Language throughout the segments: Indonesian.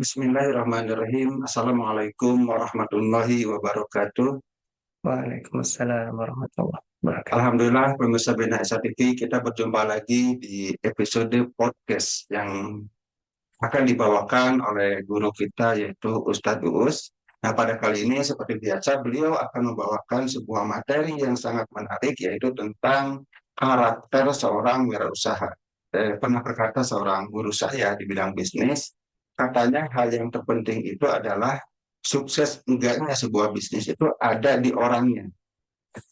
Bismillahirrahmanirrahim. Assalamualaikum warahmatullahi wabarakatuh. Waalaikumsalam warahmatullahi wabarakatuh. Alhamdulillah, pemirsa Bina Esa TV, kita berjumpa lagi di episode podcast yang akan dibawakan oleh guru kita yaitu Ustadz Uus. Nah, pada kali ini seperti biasa beliau akan membawakan sebuah materi yang sangat menarik yaitu tentang karakter seorang wirausaha. Pernah berkata seorang guru saya di bidang bisnis, katanya hal yang terpenting itu adalah sukses enggaknya sebuah bisnis itu ada di orangnya.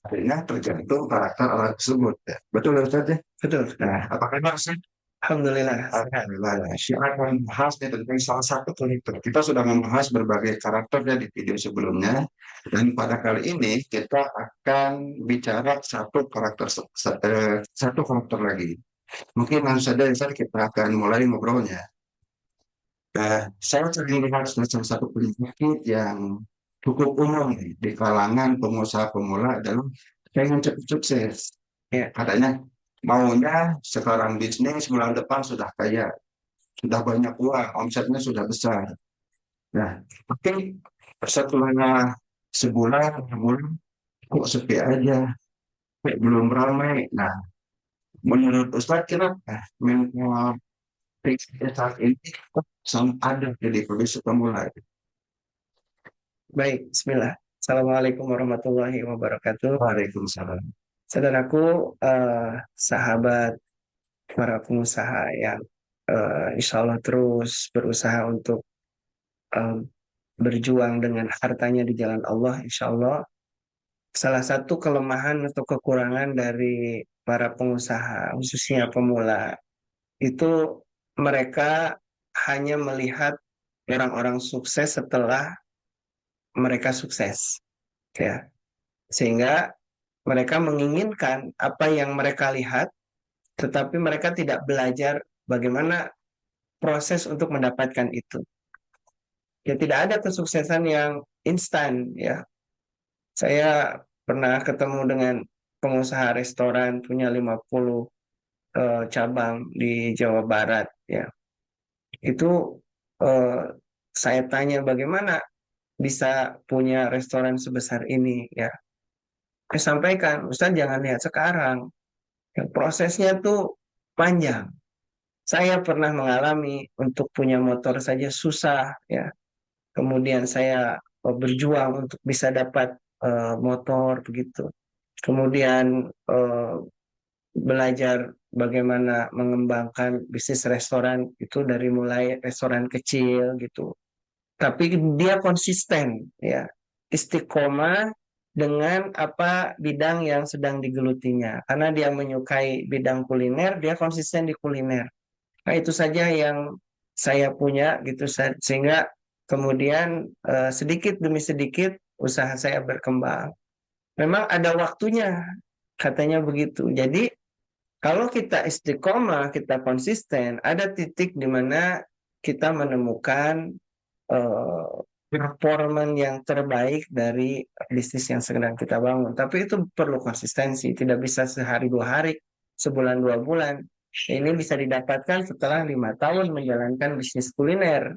Artinya tergantung karakter orang tersebut. Ya. Betul ya Ustaz ya? Betul, betul. Nah, apakah Ustaz? Alhamdulillah sehat. Alhamdulillah, kita akan membahas nih tentang salah satu karakter. Kita sudah membahas berbagai karakternya di video sebelumnya, dan pada kali ini kita akan bicara satu karakter lagi. Mungkin langsung saja Ustaz, kita akan mulai ngobrolnya. Saya sering lihat salah satu penyakit yang cukup umum nih, di kalangan pengusaha pemula adalah pengen cepat sukses. Ya, Katanya maunya sekarang bisnis bulan depan sudah kaya, sudah banyak uang, omsetnya sudah besar. Nah, tapi setelah sebulan, 2 bulan, kok sepi aja, kayak belum ramai. Nah, menurut Ustaz kira mental saat ini kok sama ada jadi produser pemula. baik. Bismillah. Assalamualaikum warahmatullahi wabarakatuh. Waalaikumsalam. Saudaraku, sahabat para pengusaha yang insya Allah terus berusaha untuk eh, berjuang dengan hartanya di jalan Allah, insya Allah. Salah satu kelemahan atau kekurangan dari para pengusaha, khususnya pemula, itu mereka hanya melihat orang-orang sukses setelah mereka sukses, ya, sehingga mereka menginginkan apa yang mereka lihat, tetapi mereka tidak belajar bagaimana proses untuk mendapatkan itu. Ya, tidak ada kesuksesan yang instan, ya. Saya pernah ketemu dengan pengusaha restoran punya 50 cabang di Jawa Barat, ya. Itu eh, saya tanya bagaimana bisa punya restoran sebesar ini, ya. Saya sampaikan, Ustaz jangan lihat sekarang. Ya, prosesnya tuh panjang. Saya pernah mengalami untuk punya motor saja susah, ya. Kemudian saya berjuang untuk bisa dapat motor begitu. Kemudian belajar bagaimana mengembangkan bisnis restoran itu dari mulai restoran kecil gitu. Tapi dia konsisten, ya, istiqomah dengan apa bidang yang sedang digelutinya. Karena dia menyukai bidang kuliner, dia konsisten di kuliner. Nah, itu saja yang saya punya gitu, sehingga kemudian sedikit demi sedikit usaha saya berkembang. Memang ada waktunya, katanya begitu. Jadi kalau kita istiqomah, kita konsisten, ada titik di mana kita menemukan eh, performan yang terbaik dari bisnis yang sedang kita bangun. Tapi itu perlu konsistensi, tidak bisa sehari 2 hari, sebulan 2 bulan. Ini bisa didapatkan setelah 5 tahun menjalankan bisnis kuliner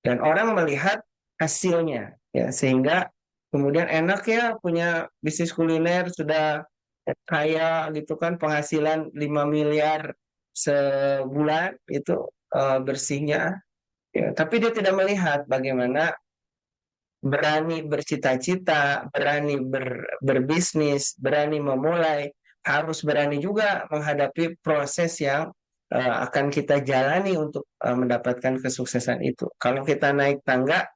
dan orang melihat hasilnya, ya, sehingga kemudian enak ya punya bisnis kuliner sudah kaya gitu kan, penghasilan 5 miliar sebulan itu bersihnya, ya, tapi dia tidak melihat bagaimana berani bercita-cita, berani berbisnis, berani memulai, harus berani juga menghadapi proses yang akan kita jalani untuk mendapatkan kesuksesan itu. Kalau kita naik tangga,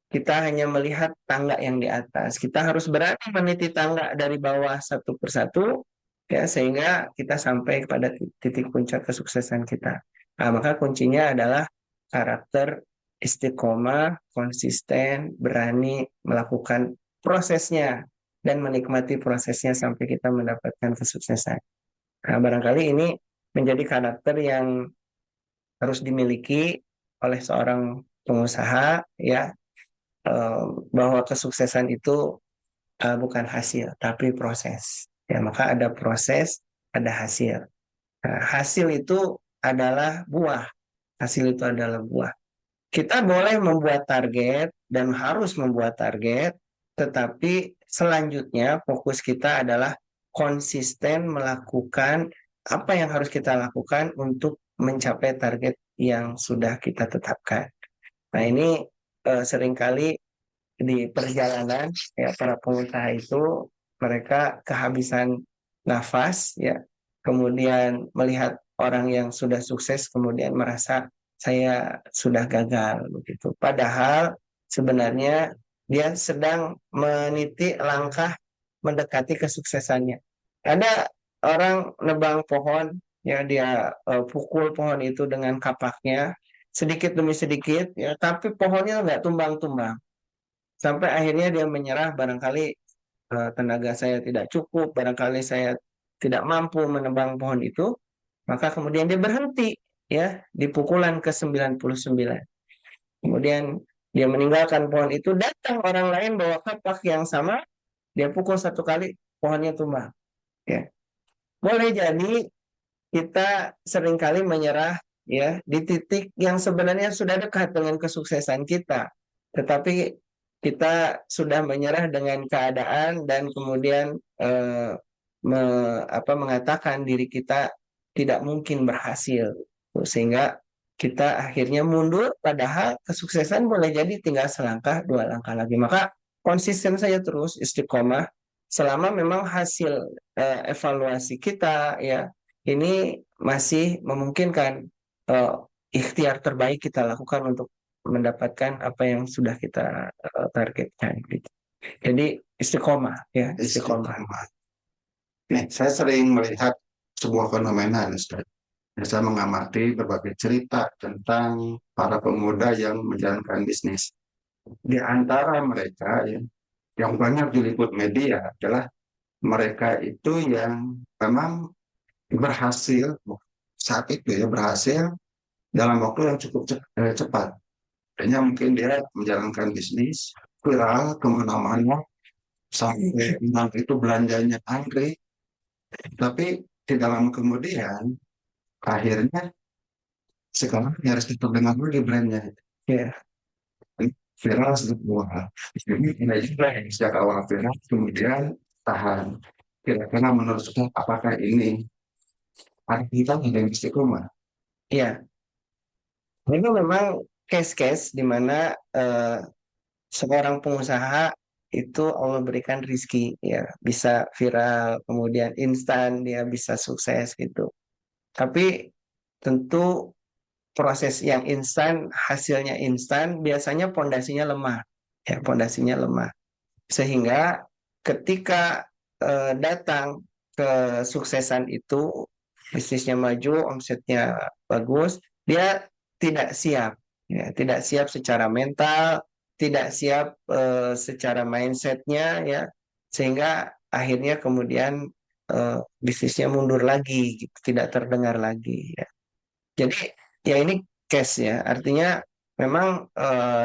kita hanya melihat tangga yang di atas. Kita harus berani meniti tangga dari bawah satu persatu, ya, sehingga kita sampai pada titik puncak kesuksesan kita. Nah, maka kuncinya adalah karakter, istiqomah, konsisten, berani melakukan prosesnya dan menikmati prosesnya sampai kita mendapatkan kesuksesan. Nah, barangkali ini menjadi karakter yang harus dimiliki oleh seorang pengusaha, ya, bahwa kesuksesan itu bukan hasil, tapi proses. Ya, maka ada proses, ada hasil. Nah, hasil itu adalah buah. Hasil itu adalah buah. kita boleh membuat target dan harus membuat target, tetapi selanjutnya fokus kita adalah konsisten melakukan apa yang harus kita lakukan untuk mencapai target yang sudah kita tetapkan. Nah, ini seringkali di perjalanan ya para pengusaha itu mereka kehabisan nafas ya, kemudian melihat orang yang sudah sukses kemudian merasa saya sudah gagal begitu. Padahal sebenarnya dia sedang meniti langkah mendekati kesuksesannya. Ada orang nebang pohon ya, dia pukul pohon itu dengan kapaknya sedikit demi sedikit ya, tapi pohonnya nggak tumbang-tumbang. Sampai akhirnya dia menyerah, barangkali tenaga saya tidak cukup, barangkali saya tidak mampu menebang pohon itu, maka kemudian dia berhenti ya di pukulan ke-99. Kemudian dia meninggalkan pohon itu, datang orang lain bawa kapak yang sama, dia pukul satu kali, pohonnya tumbang. Ya. Boleh jadi kita seringkali menyerah ya di titik yang sebenarnya sudah dekat dengan kesuksesan kita, tetapi kita sudah menyerah dengan keadaan dan kemudian mengatakan diri kita tidak mungkin berhasil, sehingga kita akhirnya mundur, padahal kesuksesan boleh jadi tinggal selangkah dua langkah lagi. Maka konsisten saja terus istiqomah selama memang hasil evaluasi kita ya ini masih memungkinkan, eh, ikhtiar terbaik kita lakukan untuk mendapatkan apa yang sudah kita targetkan gitu. Jadi istiqomah ya, istiqomah. Istiqomah. Nih, saya sering melihat sebuah fenomena, Ustaz. Saya mengamati berbagai cerita tentang para pemuda yang menjalankan bisnis. Di antara mereka yang banyak diliput media adalah mereka itu yang memang berhasil saat itu ya, berhasil dalam waktu yang cukup cepat. Hanya mungkin dia menjalankan bisnis viral kemana-mana sampai orang itu belanjanya antri, tapi di dalam kemudian akhirnya sekarang nyaris terdengar lagi brandnya. Ya, Viral semua. Jadi ini juga yang sejak awal viral kemudian tahan. Kira-kira menurut saya apakah ini arti kita yang istiqomah? ya. Ini memang case-case di mana seorang pengusaha itu Allah berikan rizki ya, bisa viral, kemudian instan dia bisa sukses gitu. Tapi tentu proses yang instan, hasilnya instan, biasanya pondasinya lemah. Ya, pondasinya lemah. Sehingga ketika datang kesuksesan itu, bisnisnya maju, omsetnya bagus, dia tidak siap. Ya, tidak siap secara mental, tidak siap secara mindsetnya, ya, sehingga akhirnya kemudian bisnisnya mundur lagi, gitu, tidak terdengar lagi. Ya. Jadi ya ini case ya, artinya memang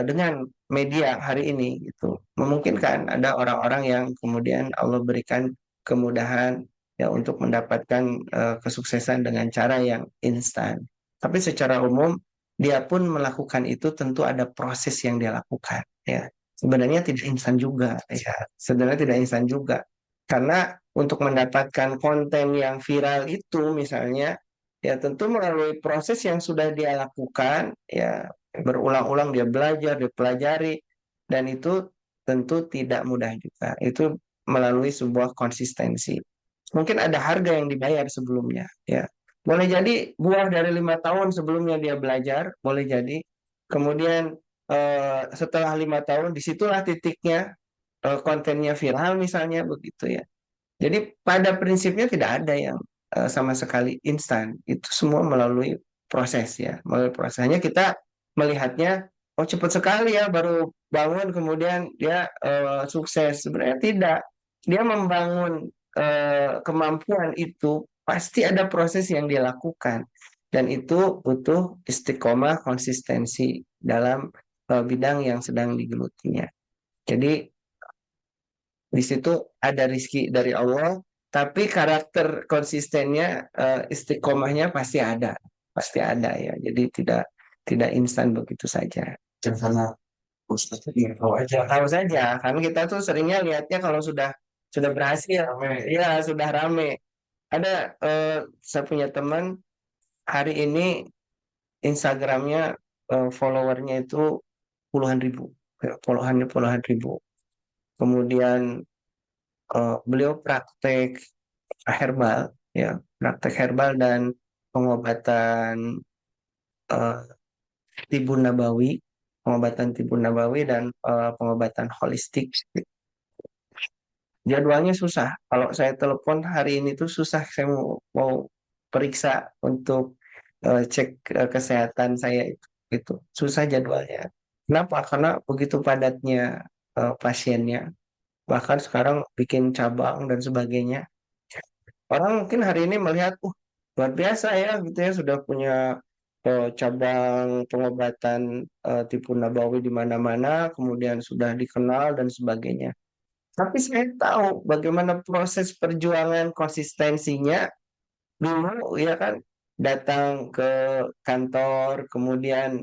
dengan media hari ini gitu memungkinkan ada orang-orang yang kemudian Allah berikan kemudahan ya untuk mendapatkan kesuksesan dengan cara yang instan. Tapi secara umum dia pun melakukan itu tentu ada proses yang dia lakukan ya. Sebenarnya tidak instan juga ya. Sebenarnya tidak instan juga. Karena untuk mendapatkan konten yang viral itu misalnya ya tentu melalui proses yang sudah dia lakukan ya, berulang-ulang dia belajar, dia pelajari, dan itu tentu tidak mudah juga. Itu melalui sebuah konsistensi. Mungkin ada harga yang dibayar sebelumnya ya. Boleh jadi buah dari 5 tahun sebelumnya dia belajar, boleh jadi. Kemudian setelah 5 tahun disitulah titiknya kontennya viral misalnya begitu ya. Jadi pada prinsipnya tidak ada yang sama sekali instan. Itu semua melalui proses ya. Melalui prosesnya kita melihatnya, oh cepat sekali ya baru bangun kemudian dia sukses. Sebenarnya tidak. Dia membangun kemampuan itu pasti ada proses yang dia lakukan. Dan itu butuh istiqomah, konsistensi dalam bidang yang sedang digelutinya. Jadi di situ ada rizki dari Allah, tapi karakter konsistennya, istiqomahnya pasti ada ya. Jadi tidak tidak instan begitu saja. Dan karena Ustadz ingin tahu aja. Tahu saja, karena kita tuh seringnya lihatnya kalau sudah berhasil, Rame. ya sudah rame. Ada saya punya teman hari ini Instagramnya followernya itu puluhan ribu, puluhan ribu. Kemudian beliau praktek herbal, ya praktek herbal dan pengobatan eh, tibun nabawi, dan pengobatan holistik. Jadwalnya susah. Kalau saya telepon hari ini tuh susah. Saya mau periksa untuk cek kesehatan saya itu susah jadwalnya. Kenapa? Karena begitu padatnya pasiennya. Bahkan sekarang bikin cabang dan sebagainya. Orang mungkin hari ini melihat, luar biasa ya, gitu ya, sudah punya cabang pengobatan tipu nabawi di mana-mana, kemudian sudah dikenal dan sebagainya. Tapi saya tahu bagaimana proses perjuangan konsistensinya dulu, ya kan, datang ke kantor, kemudian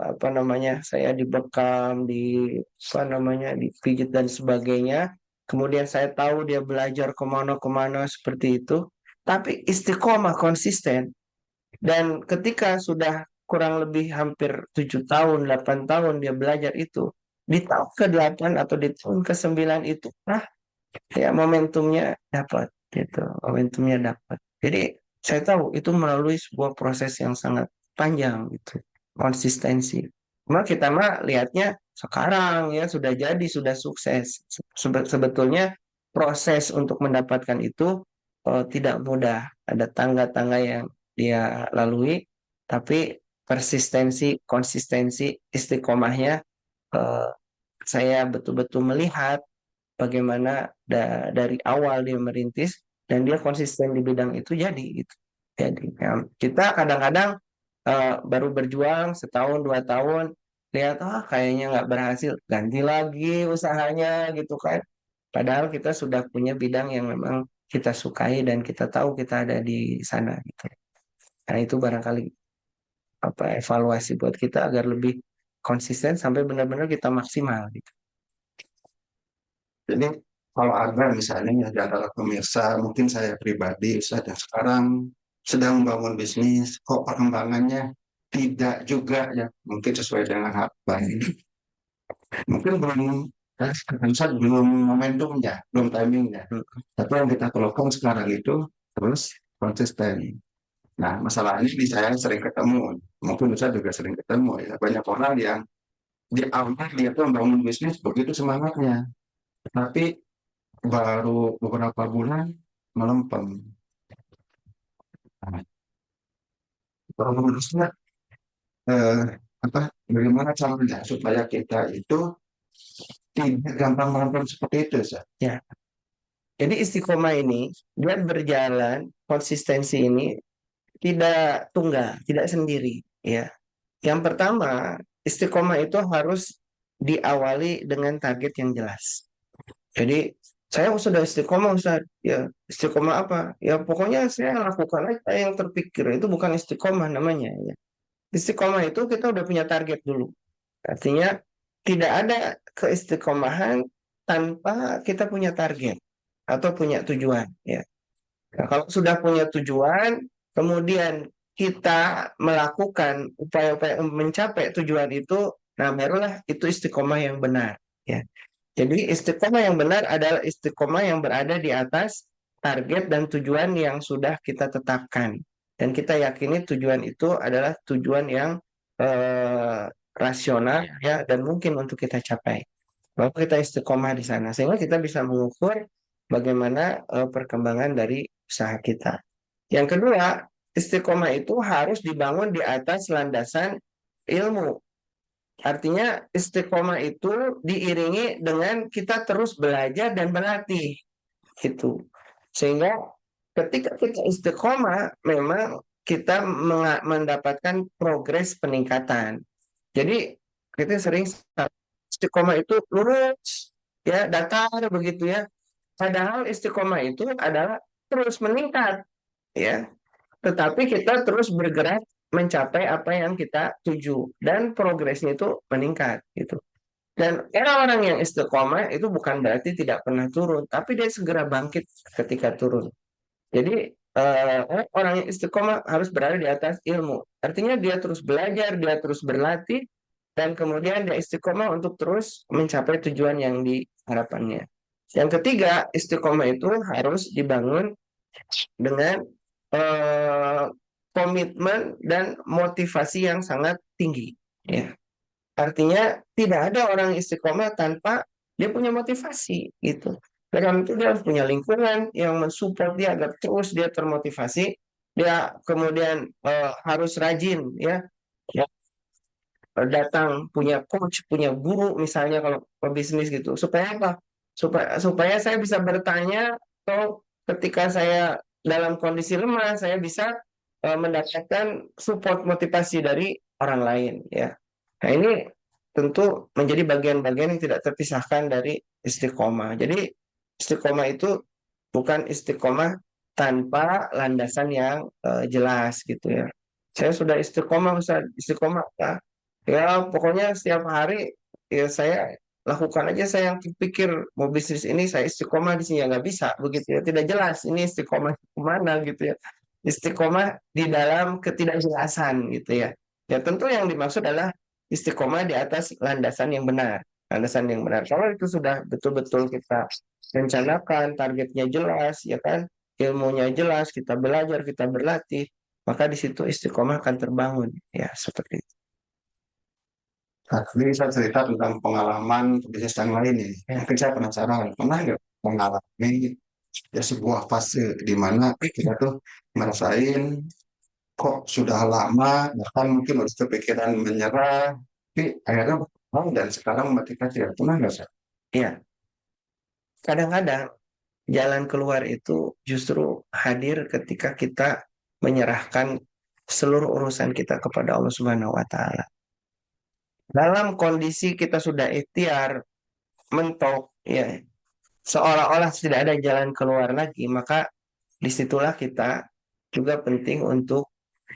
apa namanya, saya dibekam, apa namanya, dipijit dan sebagainya. Kemudian saya tahu dia belajar kemana-kemana seperti itu, tapi istiqomah konsisten. Dan ketika sudah kurang lebih hampir 7 tahun, 8 tahun dia belajar itu, di tahun ke-8 atau di tahun ke-9 itu, ya momentumnya dapat, gitu, momentumnya dapat. Jadi saya tahu itu melalui sebuah proses yang sangat panjang, gitu, konsistensi. Cuma kita mah lihatnya sekarang ya sudah jadi, sudah sukses. Sebetulnya proses untuk mendapatkan itu tidak mudah. Ada tangga-tangga yang dia lalui, tapi persistensi, konsistensi, istiqomahnya eh, saya betul-betul melihat bagaimana dari awal dia merintis dan dia konsisten di bidang itu jadi gitu. Jadi ya, kita kadang-kadang baru berjuang setahun 2 tahun lihat kayaknya nggak berhasil ganti lagi usahanya gitu kan. Padahal kita sudah punya bidang yang memang kita sukai dan kita tahu kita ada di sana gitu. Nah itu barangkali apa evaluasi buat kita agar lebih konsisten sampai benar-benar kita maksimal gitu. Jadi kalau ada misalnya ya di antara pemirsa, mungkin saya pribadi, Ustadz yang sekarang sedang membangun bisnis, kok perkembangannya tidak juga ya, mungkin sesuai dengan harapan. Mungkin belum, Ustadz belum momentumnya, belum timingnya. Tapi yang kita perlukan sekarang itu terus konsisten. Nah, masalah ini di saya sering ketemu, mungkin Ustadz juga sering ketemu ya. Banyak orang yang di awal dia tuh membangun bisnis begitu semangatnya, tapi baru beberapa bulan melempem. Nah, kalau menurutnya eh, apa? Bagaimana caranya supaya kita itu tidak gampang melempem seperti itu, Sa? Ya, jadi istiqomah ini dia berjalan konsistensi ini tidak tunggal, tidak sendiri, ya. Yang pertama, istiqomah itu harus diawali dengan target yang jelas. Jadi, saya sudah istiqomah, Ustaz. Ya, istiqomah apa? Ya, pokoknya saya lakukan apa yang terpikir. Itu bukan istiqomah namanya, ya. Istiqomah itu kita udah punya target dulu. Artinya, tidak ada keistiqomahan tanpa kita punya target atau punya tujuan, ya. Nah, kalau sudah punya tujuan, kemudian kita melakukan upaya-upaya mencapai tujuan itu, nah barulah itu istiqomah yang benar. Ya. Jadi istiqomah yang benar adalah istiqomah yang berada di atas target dan tujuan yang sudah kita tetapkan. Dan kita yakini tujuan itu adalah tujuan yang eh, rasional ya dan mungkin untuk kita capai. Baru kita istiqomah di sana sehingga kita bisa mengukur bagaimana perkembangan dari usaha kita. Yang kedua, istiqomah itu harus dibangun di atas landasan ilmu. Artinya istiqomah itu diiringi dengan kita terus belajar dan berlatih gitu. Sehingga ketika kita istiqomah memang kita mendapatkan progres peningkatan. Jadi kita sering istiqomah itu lurus ya datar begitu ya. Padahal istiqomah itu adalah terus meningkat ya. Tetapi kita terus bergerak mencapai apa yang kita tuju dan progresnya itu meningkat gitu. Dan orang-orang yang istiqomah itu bukan berarti tidak pernah turun, tapi dia segera bangkit ketika turun. Jadi orang yang istiqomah harus berada di atas ilmu. Artinya dia terus belajar, dia terus berlatih, dan kemudian dia istiqomah untuk terus mencapai tujuan yang diharapannya. Yang ketiga, istiqomah itu harus dibangun dengan eh, komitmen dan motivasi yang sangat tinggi. Ya. Artinya tidak ada orang istiqomah tanpa dia punya motivasi gitu. Karena itu dia harus punya lingkungan yang mensupport dia agar terus dia termotivasi. Dia kemudian harus rajin ya, ya datang punya coach, punya guru misalnya kalau pebisnis gitu. Supaya apa? Supaya saya bisa bertanya atau ketika saya dalam kondisi lemah saya bisa mendapatkan support motivasi dari orang lain ya. Nah, ini tentu menjadi bagian-bagian yang tidak terpisahkan dari istiqomah. Jadi istiqomah itu bukan istiqomah tanpa landasan yang jelas gitu ya. Saya sudah istiqomah, Ustaz. Istiqomah apa? Ya, pokoknya setiap hari ya saya lakukan aja, saya yang pikir mau bisnis ini saya istiqomah di sini ya nggak bisa begitu ya. Tidak jelas ini istiqomah kemana gitu ya. Istiqomah di dalam ketidakjelasan gitu ya. Ya tentu yang dimaksud adalah istiqomah di atas landasan yang benar. Landasan yang benar. Kalau itu sudah betul-betul kita rencanakan, targetnya jelas, ya kan, ilmunya jelas, kita belajar, kita berlatih, maka di situ istiqomah akan terbangun. Ya, seperti itu. Nah, ini saya cerita tentang pengalaman bisnis yang lain nih. Mungkin saya penasaran, pernah nggak mengalami ya sebuah fase di mana kita tuh ngerasain kok sudah lama, bahkan mungkin udah kepikiran menyerah, tapi akhirnya berkembang dan sekarang ketika tidak pernah nggak sih? Ya, kadang-kadang jalan keluar itu justru hadir ketika kita menyerahkan seluruh urusan kita kepada Allah Subhanahu wa taala. Dalam kondisi kita sudah ikhtiar mentok ya, seolah-olah tidak ada jalan keluar lagi, maka disitulah kita juga penting untuk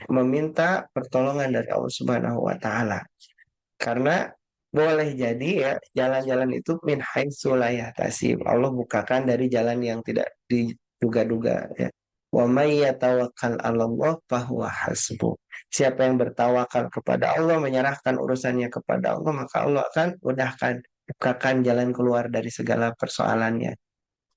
meminta pertolongan dari Allah Subhanahu wa taala. Karena boleh jadi ya jalan-jalan itu min haitsu la yahtasib. Allah bukakan dari jalan yang tidak diduga-duga ya. Wa may yatawakkal 'alallah fahuwa hasbuh. Siapa yang bertawakal kepada Allah, menyerahkan urusannya kepada Allah, maka Allah akan mudahkan, bukakan jalan keluar dari segala persoalannya.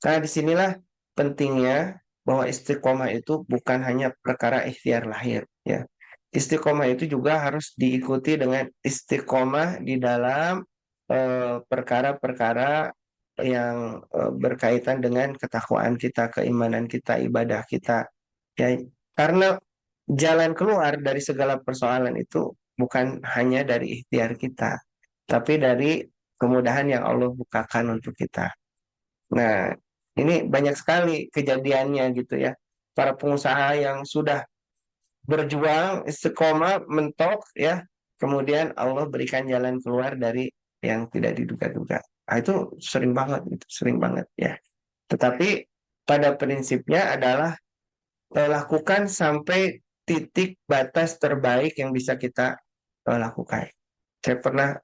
Karena disinilah pentingnya bahwa istiqomah itu bukan hanya perkara ikhtiar lahir ya. Istiqomah itu juga harus diikuti dengan istiqomah di dalam perkara-perkara yang berkaitan dengan ketakwaan kita, keimanan kita, ibadah kita. Ya, karena jalan keluar dari segala persoalan itu bukan hanya dari ikhtiar kita, tapi dari kemudahan yang Allah bukakan untuk kita. Nah, ini banyak sekali kejadiannya gitu ya. Para pengusaha yang sudah berjuang, istiqomah, mentok ya, kemudian Allah berikan jalan keluar dari yang tidak diduga-duga. Nah, itu sering banget, itu sering banget ya. Tetapi pada prinsipnya adalah lakukan sampai titik batas terbaik yang bisa kita lakukan. Saya pernah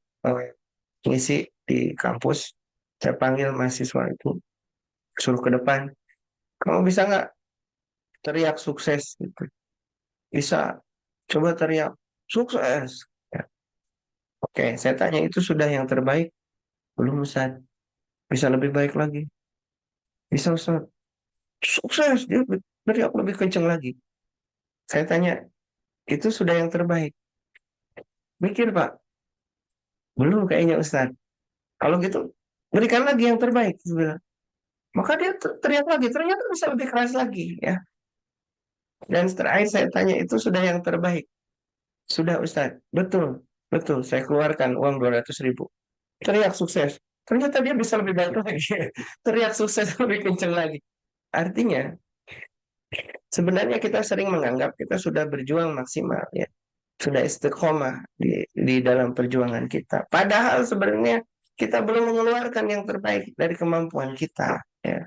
ngisi di kampus, saya panggil mahasiswa itu, suruh ke depan, kamu bisa nggak teriak sukses gitu? Bisa. Coba teriak sukses. Ya. Oke, saya tanya itu sudah yang terbaik? Belum Ustaz. Bisa lebih baik lagi. Bisa Ustaz. Sukses. Dia teriak lebih kencang lagi. Saya tanya, itu sudah yang terbaik? Mikir Pak. Belum kayaknya Ustaz. Kalau gitu, berikan lagi yang terbaik. Saya bilang. Maka dia teriak lagi. Ternyata bisa lebih keras lagi. Ya. Dan terakhir saya tanya, itu sudah yang terbaik? Sudah Ustaz. Betul. Betul. Saya keluarkan uang 200.000. Teriak sukses. Ternyata dia bisa lebih baik lagi. Teriak sukses lebih kencang lagi. Artinya, sebenarnya kita sering menganggap kita sudah berjuang maksimal ya. Sudah istiqomah di dalam perjuangan kita. Padahal sebenarnya kita belum mengeluarkan yang terbaik dari kemampuan kita ya.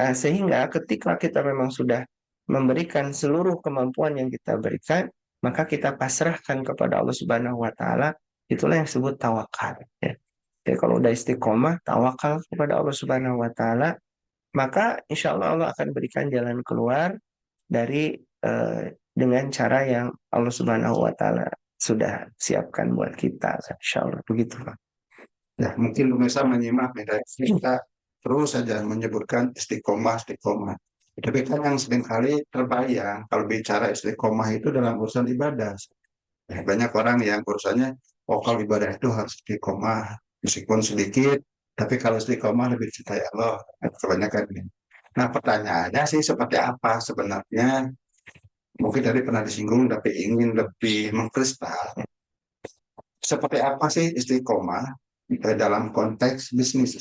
Nah, sehingga ketika kita memang sudah memberikan seluruh kemampuan yang kita berikan, maka kita pasrahkan kepada Allah Subhanahu wa taala, itulah yang disebut tawakal ya. Jadi kalau udah istiqomah, tawakal kepada Allah Subhanahu wa taala, maka insya Allah Allah akan berikan jalan keluar dari dengan cara yang Allah Subhanahu wa taala sudah siapkan buat kita. Insya Allah begitu, Pak. Ya, mungkin pemirsa menyimak media kita terus saja menyebutkan istiqomah, istiqomah. Tapi kan yang seringkali terbayang kalau bicara istiqomah itu dalam urusan ibadah. Ya, banyak orang yang urusannya, oh kalau ibadah itu harus istiqomah, meskipun sedikit, tapi kalau istiqomah lebih cintai Allah. Kebanyakan ini. Nah pertanyaannya sih seperti apa sebenarnya? Mungkin tadi pernah disinggung, tapi ingin lebih mengkristal. Seperti apa sih istiqomah dalam konteks bisnis?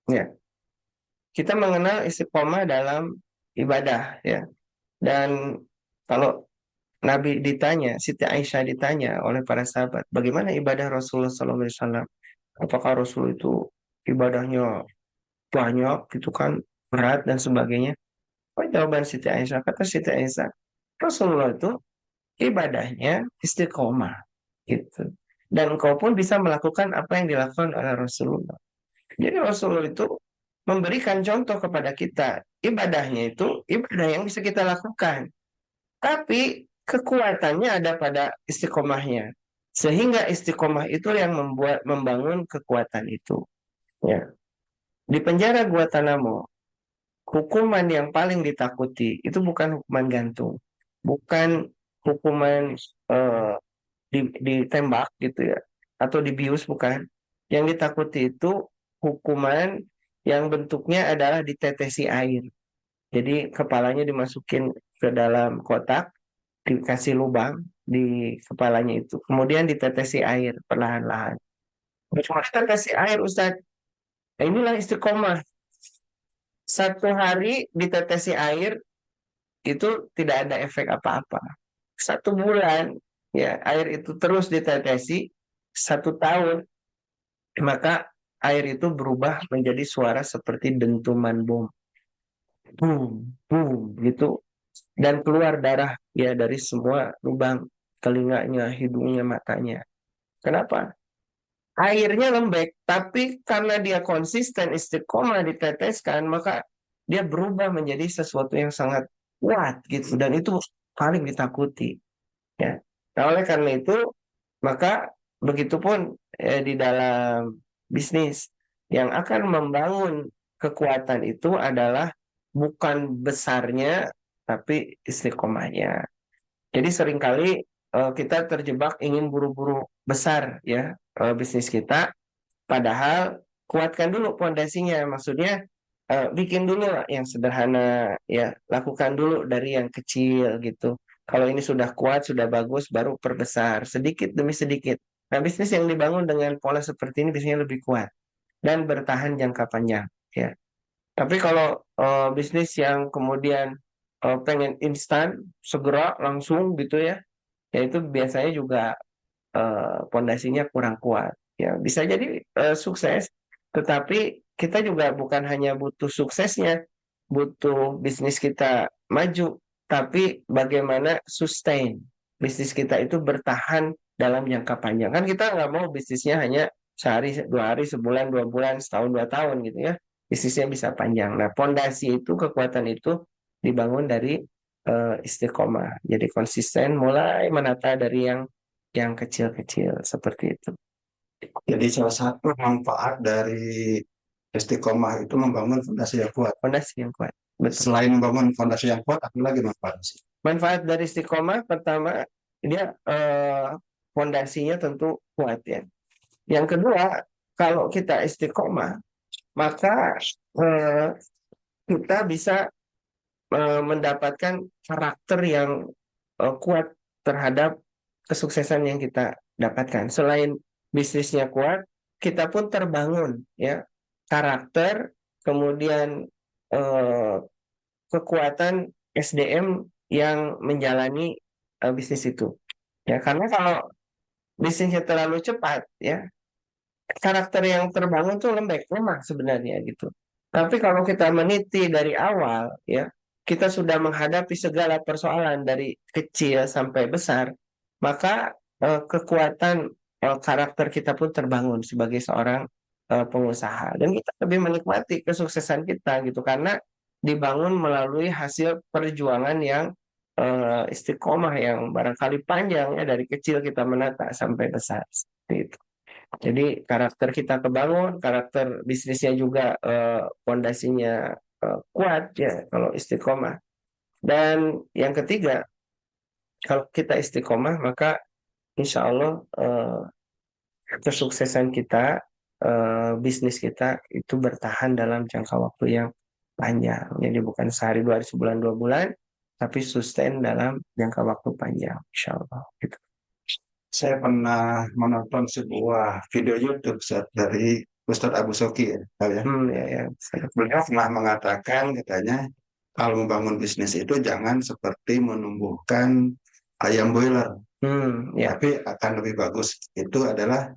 Ya, kita mengenal istiqomah dalam ibadah ya. Dan kalau Nabi ditanya, Siti Aisyah ditanya oleh para sahabat, bagaimana ibadah Rasulullah SAW? Apakah Rasul itu ibadahnya banyak gitu kan, berat dan sebagainya? Apa jawaban Siti Aisyah? Kata Siti Aisyah, Rasulullah itu ibadahnya istiqomah gitu. Dan engkau pun bisa melakukan apa yang dilakukan oleh Rasulullah. Jadi Rasulullah itu memberikan contoh kepada kita. Ibadahnya itu ibadah yang bisa kita lakukan. Tapi kekuatannya ada pada istiqomahnya. Sehingga istiqomah itu yang membangun kekuatan itu. Ya. Di penjara Guantanamo, hukuman yang paling ditakuti itu bukan hukuman gantung, bukan hukuman eh, ditembak gitu ya, atau dibius bukan. Yang ditakuti itu hukuman yang bentuknya adalah ditetesi air. Jadi kepalanya dimasukin ke dalam kotak, dikasih lubang di kepalanya itu. Kemudian ditetesi air perlahan-lahan. Cuma tetes air Ustaz. Nah, inilah istiqomah. Satu hari ditetesi air itu tidak ada efek apa-apa. 1 bulan ya air itu terus ditetesi, 1 tahun maka air itu berubah menjadi suara seperti dentuman bom. Boom, boom gitu. Dan keluar darah ya dari semua lubang telinganya, hidungnya, matanya. Kenapa? Airnya lembek, tapi karena dia konsisten istiqomah diteteskan, maka dia berubah menjadi sesuatu yang sangat kuat gitu, dan itu paling ditakuti ya. Nah, oleh karena itu maka begitupun di dalam bisnis yang akan membangun kekuatan itu adalah bukan besarnya tapi istiqomahnya. Jadi seringkali kita terjebak ingin buru-buru besar ya bisnis kita, padahal kuatkan dulu pondasinya. Maksudnya bikin dulu yang sederhana ya, lakukan dulu dari yang kecil gitu. Kalau ini sudah kuat, sudah bagus, baru perbesar sedikit demi sedikit. Nah, bisnis yang dibangun dengan pola seperti ini biasanya lebih kuat dan bertahan jangka panjang ya. Tapi kalau bisnis yang kemudian pengen instan, segera, langsung gitu ya, ya itu biasanya juga pondasinya kurang kuat. Ya, bisa jadi sukses, tetapi kita juga bukan hanya butuh suksesnya, butuh bisnis kita maju, tapi bagaimana sustain bisnis kita itu bertahan dalam jangka panjang. Kan kita nggak mau bisnisnya hanya sehari, 2 hari, sebulan, 2 bulan, setahun, 2 tahun gitu ya. Bisnisnya bisa panjang. Nah, pondasi itu, kekuatan itu dibangun dari istiqomah. Jadi konsisten, mulai menata dari yang kecil-kecil seperti itu. Jadi salah satu manfaat dari istiqomah itu membangun fondasi yang kuat. Fondasi yang kuat. Betul. Selain membangun fondasi yang kuat, apa lagi manfaatnya? Manfaat dari istiqomah pertama, dia fondasinya tentu kuat ya. Yang kedua, kalau kita istiqomah, maka eh, kita bisa mendapatkan karakter yang kuat terhadap kesuksesan yang kita dapatkan. Selain bisnisnya kuat, kita pun terbangun ya karakter, kemudian eh, kekuatan SDM yang menjalani bisnis itu. Ya, karena kalau bisnisnya terlalu cepat, ya karakter yang terbangun tuh lembek, memang sebenarnya gitu. Tapi kalau kita meniti dari awal, ya kita sudah menghadapi segala persoalan dari kecil sampai besar, maka kekuatan karakter kita pun terbangun sebagai seorang pengusaha, dan kita lebih menikmati kesuksesan kita gitu karena dibangun melalui hasil perjuangan yang istiqomah, yang barangkali panjang ya, dari kecil kita menata sampai besar seperti itu. Jadi karakter kita kebangun, karakter bisnisnya juga fondasinya kuat ya kalau istiqomah. Dan yang ketiga, kalau kita istiqomah maka insya Allah kesuksesan kita, bisnis kita itu bertahan dalam jangka waktu yang panjang. Jadi bukan sehari, 2 hari, sebulan, 2 bulan, tapi sustain dalam jangka waktu panjang, insya Allah. Gitu. Saya pernah menonton sebuah video YouTube dari Ustadz Abu Soki ya, tahu ya. Ya, ya. Beliau pernah mengatakan katanya kalau membangun bisnis itu jangan seperti menumbuhkan ayam boiler, Ya, tapi akan lebih bagus itu adalah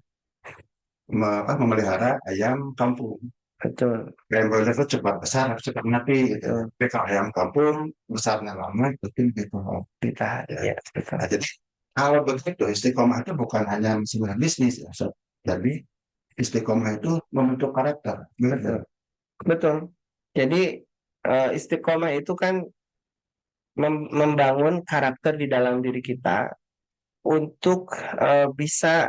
memelihara ayam kampung. betul, Ayam boiler itu cepat besar, cepat mati gitu. betul. Tapi kalau ayam kampung besarnya lama, itu gitu. Ditahan, Ya. ya, betul. Nah, jadi kalau begitu istiqomah itu bukan hanya sebuah bisnis ya, Sob. Jadi istiqomah itu membentuk karakter. Betul, Betul. betul. Jadi istiqomah itu kan membangun karakter di dalam diri kita untuk bisa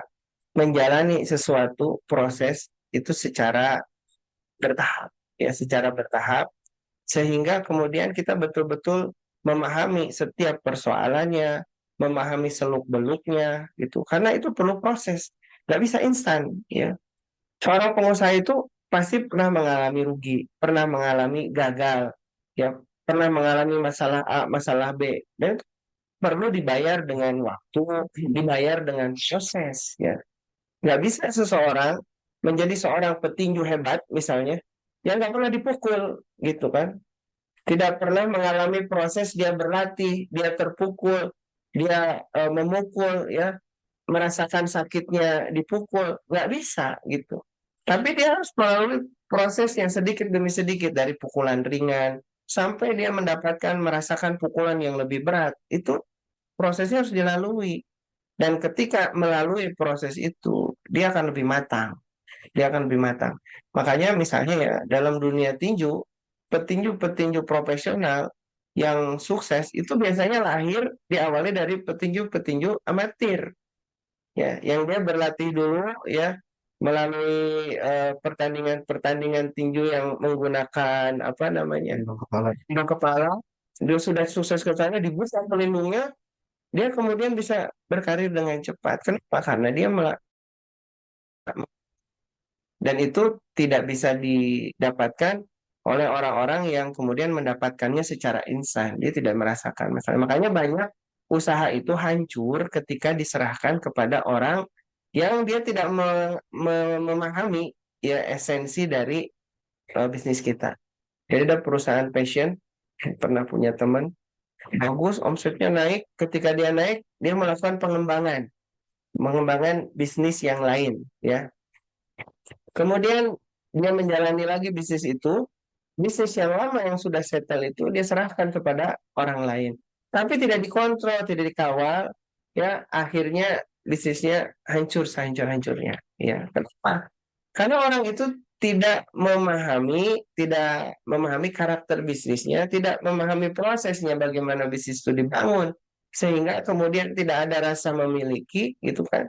menjalani sesuatu proses itu secara bertahap, ya, secara bertahap, sehingga kemudian kita betul-betul memahami setiap persoalannya, memahami seluk-beluknya gitu, karena itu perlu proses, nggak bisa instan ya. Seorang pengusaha itu pasti pernah mengalami rugi, pernah mengalami gagal, ya, pernah mengalami masalah A, masalah B, dan itu perlu dibayar dengan waktu, dibayar dengan proses, ya. Nggak bisa seseorang menjadi seorang petinju hebat misalnya, yang nggak pernah dipukul, gitu kan? Tidak pernah mengalami proses dia berlatih, dia terpukul, dia memukul, ya, merasakan sakitnya dipukul, nggak bisa gitu. Tapi dia harus melalui proses yang sedikit demi sedikit, dari pukulan ringan sampai dia mendapatkan merasakan pukulan yang lebih berat. Itu prosesnya harus dilalui. Dan ketika melalui proses itu, dia akan lebih matang. Dia akan lebih matang. Makanya misalnya ya, dalam dunia tinju, petinju-petinju profesional yang sukses itu biasanya lahir diawali dari petinju-petinju amatir, ya, yang dia berlatih dulu ya melalui pertandingan-pertandingan tinju yang menggunakan apa namanya, Gendong kepala. gendong kepala. Dia sudah sukses ke sana, dibuka pelindungnya, dia kemudian bisa berkarir dengan cepat. Kenapa? Karena dia dan itu tidak bisa didapatkan oleh orang-orang yang kemudian mendapatkannya secara instan. Dia tidak merasakan masalah. Makanya banyak usaha itu hancur ketika diserahkan kepada orang yang dia tidak memahami ya esensi dari bisnis kita. Jadi ada perusahaan fashion, pernah punya teman, bagus omsetnya naik, ketika dia naik, dia melakukan pengembangan bisnis yang lain, ya. Kemudian dia menjalani lagi bisnis itu, bisnis yang lama yang sudah settle itu dia serahkan kepada orang lain. Tapi tidak dikontrol, tidak dikawal, ya, akhirnya bisnisnya hancur sehancur-hancurnya. Ya, kenapa? Karena orang itu tidak memahami karakter bisnisnya, tidak memahami prosesnya bagaimana bisnis itu dibangun, sehingga kemudian tidak ada rasa memiliki, gitu kan?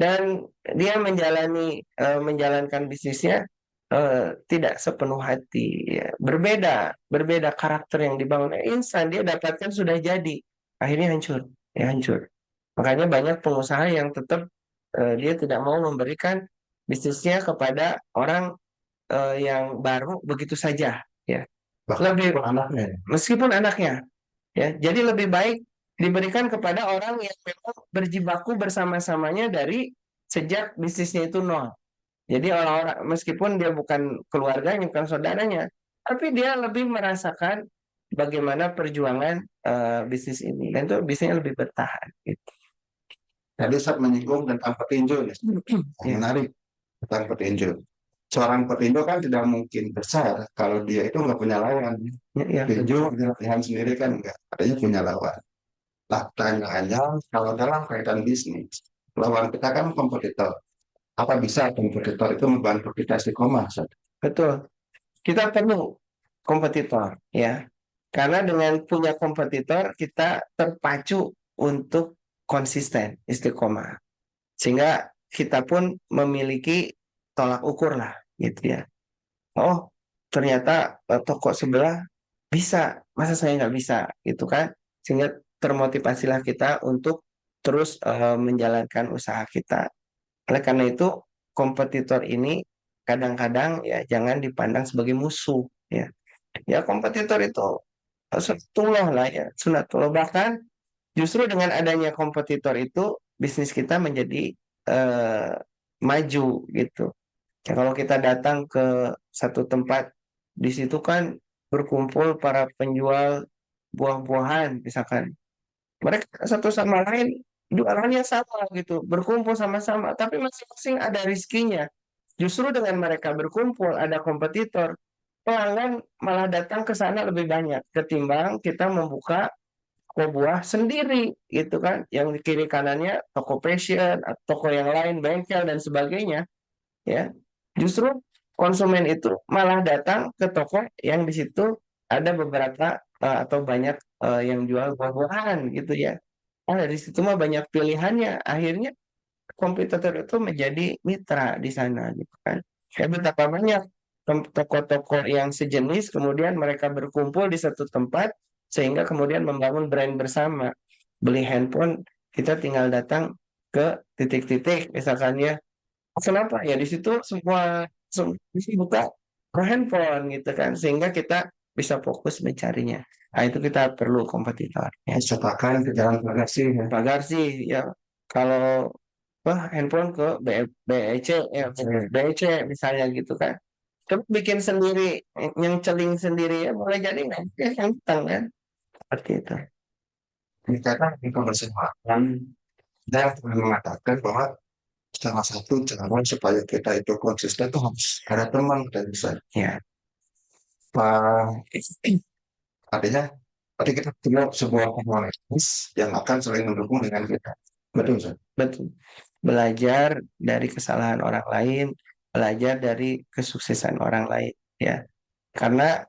Dan dia menjalankan bisnisnya tidak sepenuh hati, ya. Berbeda karakter yang dibangun instan dia dapatkan sudah jadi, akhirnya hancur, ya, hancur. Makanya banyak pengusaha yang tetap dia tidak mau memberikan bisnisnya kepada orang yang baru begitu saja, ya. Bahkan Lebih anaknya. meskipun anaknya, ya, jadi lebih baik diberikan kepada orang yang memang berjibaku bersama-samanya dari sejak bisnisnya itu nol. Jadi orang-orang meskipun dia bukan keluarganya, bukan saudaranya, tapi dia lebih merasakan bagaimana perjuangan bisnis ini, dan itu bisnisnya lebih bertahan. Gitu. Tadi saat menyinggung tentang petinju, ya. Ya, Menarik tentang petinju. Seorang petinju kan tidak mungkin besar kalau dia itu nggak punya lawan. ya, ya, Petinju dia latihan sendiri kan nggak, adanya punya lawan. Nah, pertanyaannya, kalau dalam kaitan bisnis, lawan kita kan kompetitor. Apa bisa kompetitor itu membantu kita istiqomah, Ustaz? Betul. Kita perlu kompetitor, ya. Karena dengan punya kompetitor, kita terpacu untuk konsisten, istiqomah. Sehingga kita pun memiliki tolak ukur lah, gitu ya. Oh, ternyata toko sebelah bisa, masa saya nggak bisa, gitu kan? Sehingga termotivasilah kita untuk terus menjalankan usaha kita. Oleh karena itu, kompetitor ini kadang-kadang ya jangan dipandang sebagai musuh, ya. Ya kompetitor itu sunatullah lah ya, sunatullah. Bahkan justru dengan adanya kompetitor itu bisnis kita menjadi eh, maju gitu. Ya, kalau kita datang ke satu tempat, di situ kan berkumpul para penjual buah-buahan, misalkan. Mereka satu sama lain jualannya sama gitu, berkumpul sama-sama, tapi masing-masing ada rizkinya. Justru dengan mereka berkumpul, ada kompetitor, pelanggan malah datang ke sana lebih banyak ketimbang kita membuka toko buah sendiri gitu kan, yang di kiri kanannya toko fashion, toko yang lain, bengkel dan sebagainya, ya. Justru konsumen itu malah datang ke toko yang di situ ada beberapa atau banyak yang jual buah-buahan gitu ya. Ah, dari situ mah banyak pilihannya. Akhirnya kompetitor itu menjadi mitra di sana gitu kan. Ya betapa banyak toko-toko yang sejenis kemudian mereka berkumpul di satu tempat sehingga kemudian membangun brand bersama. Beli handphone kita tinggal datang ke titik-titik misalkan ya. Kenapa? Ya di situ semua bisa buka ke handphone gitu kan sehingga kita bisa fokus mencarinya. Nah, itu kita perlu kompetitor. Ya, Misalkan ke jalan bagasi, ya. pagar sih ya kalau handphone ke BEC ya BEC misalnya gitu kan. Coba bikin sendiri yang celing sendiri ya boleh jadi nggak ya gampang kan seperti itu. Ini kadang di kebersamaan, saya pernah mengatakan bahwa salah satu cara supaya kita itu konsisten itu harus ada teman dan bisa. Ya, Artinya, tadi kita punya sebuah komunitas yang akan saling mendukung dengan kita. Betul, Ustaz? betul. Belajar dari kesalahan orang lain, belajar dari kesuksesan orang lain ya. Karena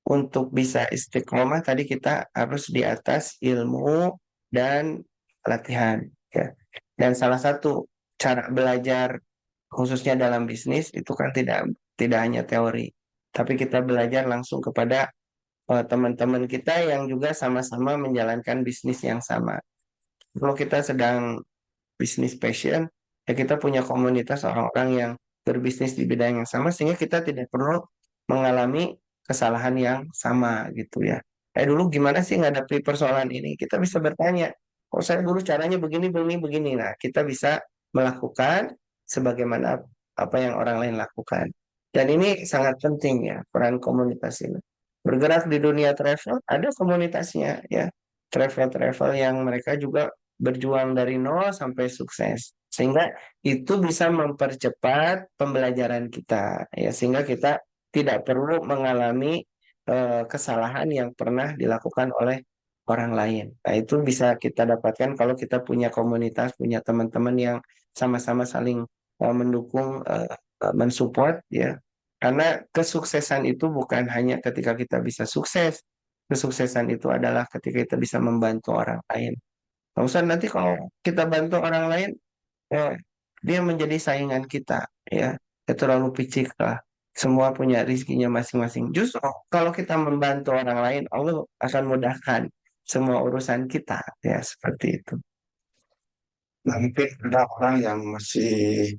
untuk bisa istiqomah tadi kita harus di atas ilmu dan latihan ya. Dan salah satu cara belajar khususnya dalam bisnis itu kan tidak tidak hanya teori, tapi kita belajar langsung kepada teman-teman kita yang juga sama-sama menjalankan bisnis yang sama. Kalau kita sedang bisnis passion, ya kita punya komunitas orang-orang yang berbisnis di bidang yang sama sehingga kita tidak perlu mengalami kesalahan yang sama gitu ya. Dulu gimana sih ngadapi persoalan ini? Kita bisa bertanya, oh saya dulu caranya begini, begini, begini. Nah, kita bisa melakukan sebagaimana apa yang orang lain lakukan. Dan ini sangat penting ya, peran komunitas ini. Bergerak di dunia travel, ada komunitasnya ya. Travel-travel yang mereka juga berjuang dari nol sampai sukses. Sehingga itu bisa mempercepat pembelajaran kita ya sehingga kita tidak perlu mengalami kesalahan yang pernah dilakukan oleh orang lain. Nah, itu bisa kita dapatkan kalau kita punya komunitas, punya teman-teman yang sama-sama saling mendukung, mensupport ya. Karena kesuksesan itu bukan hanya ketika kita bisa sukses. Kesuksesan itu adalah ketika kita bisa membantu orang lain. Nggak usah nanti kalau kita bantu orang lain, ya, dia menjadi saingan kita, ya. Dia terlalu picik lah. Semua punya rizkinya masing-masing. Justru kalau kita membantu orang lain, Allah akan mudahkan semua urusan kita, ya seperti itu. Nah, mungkin ada orang yang masih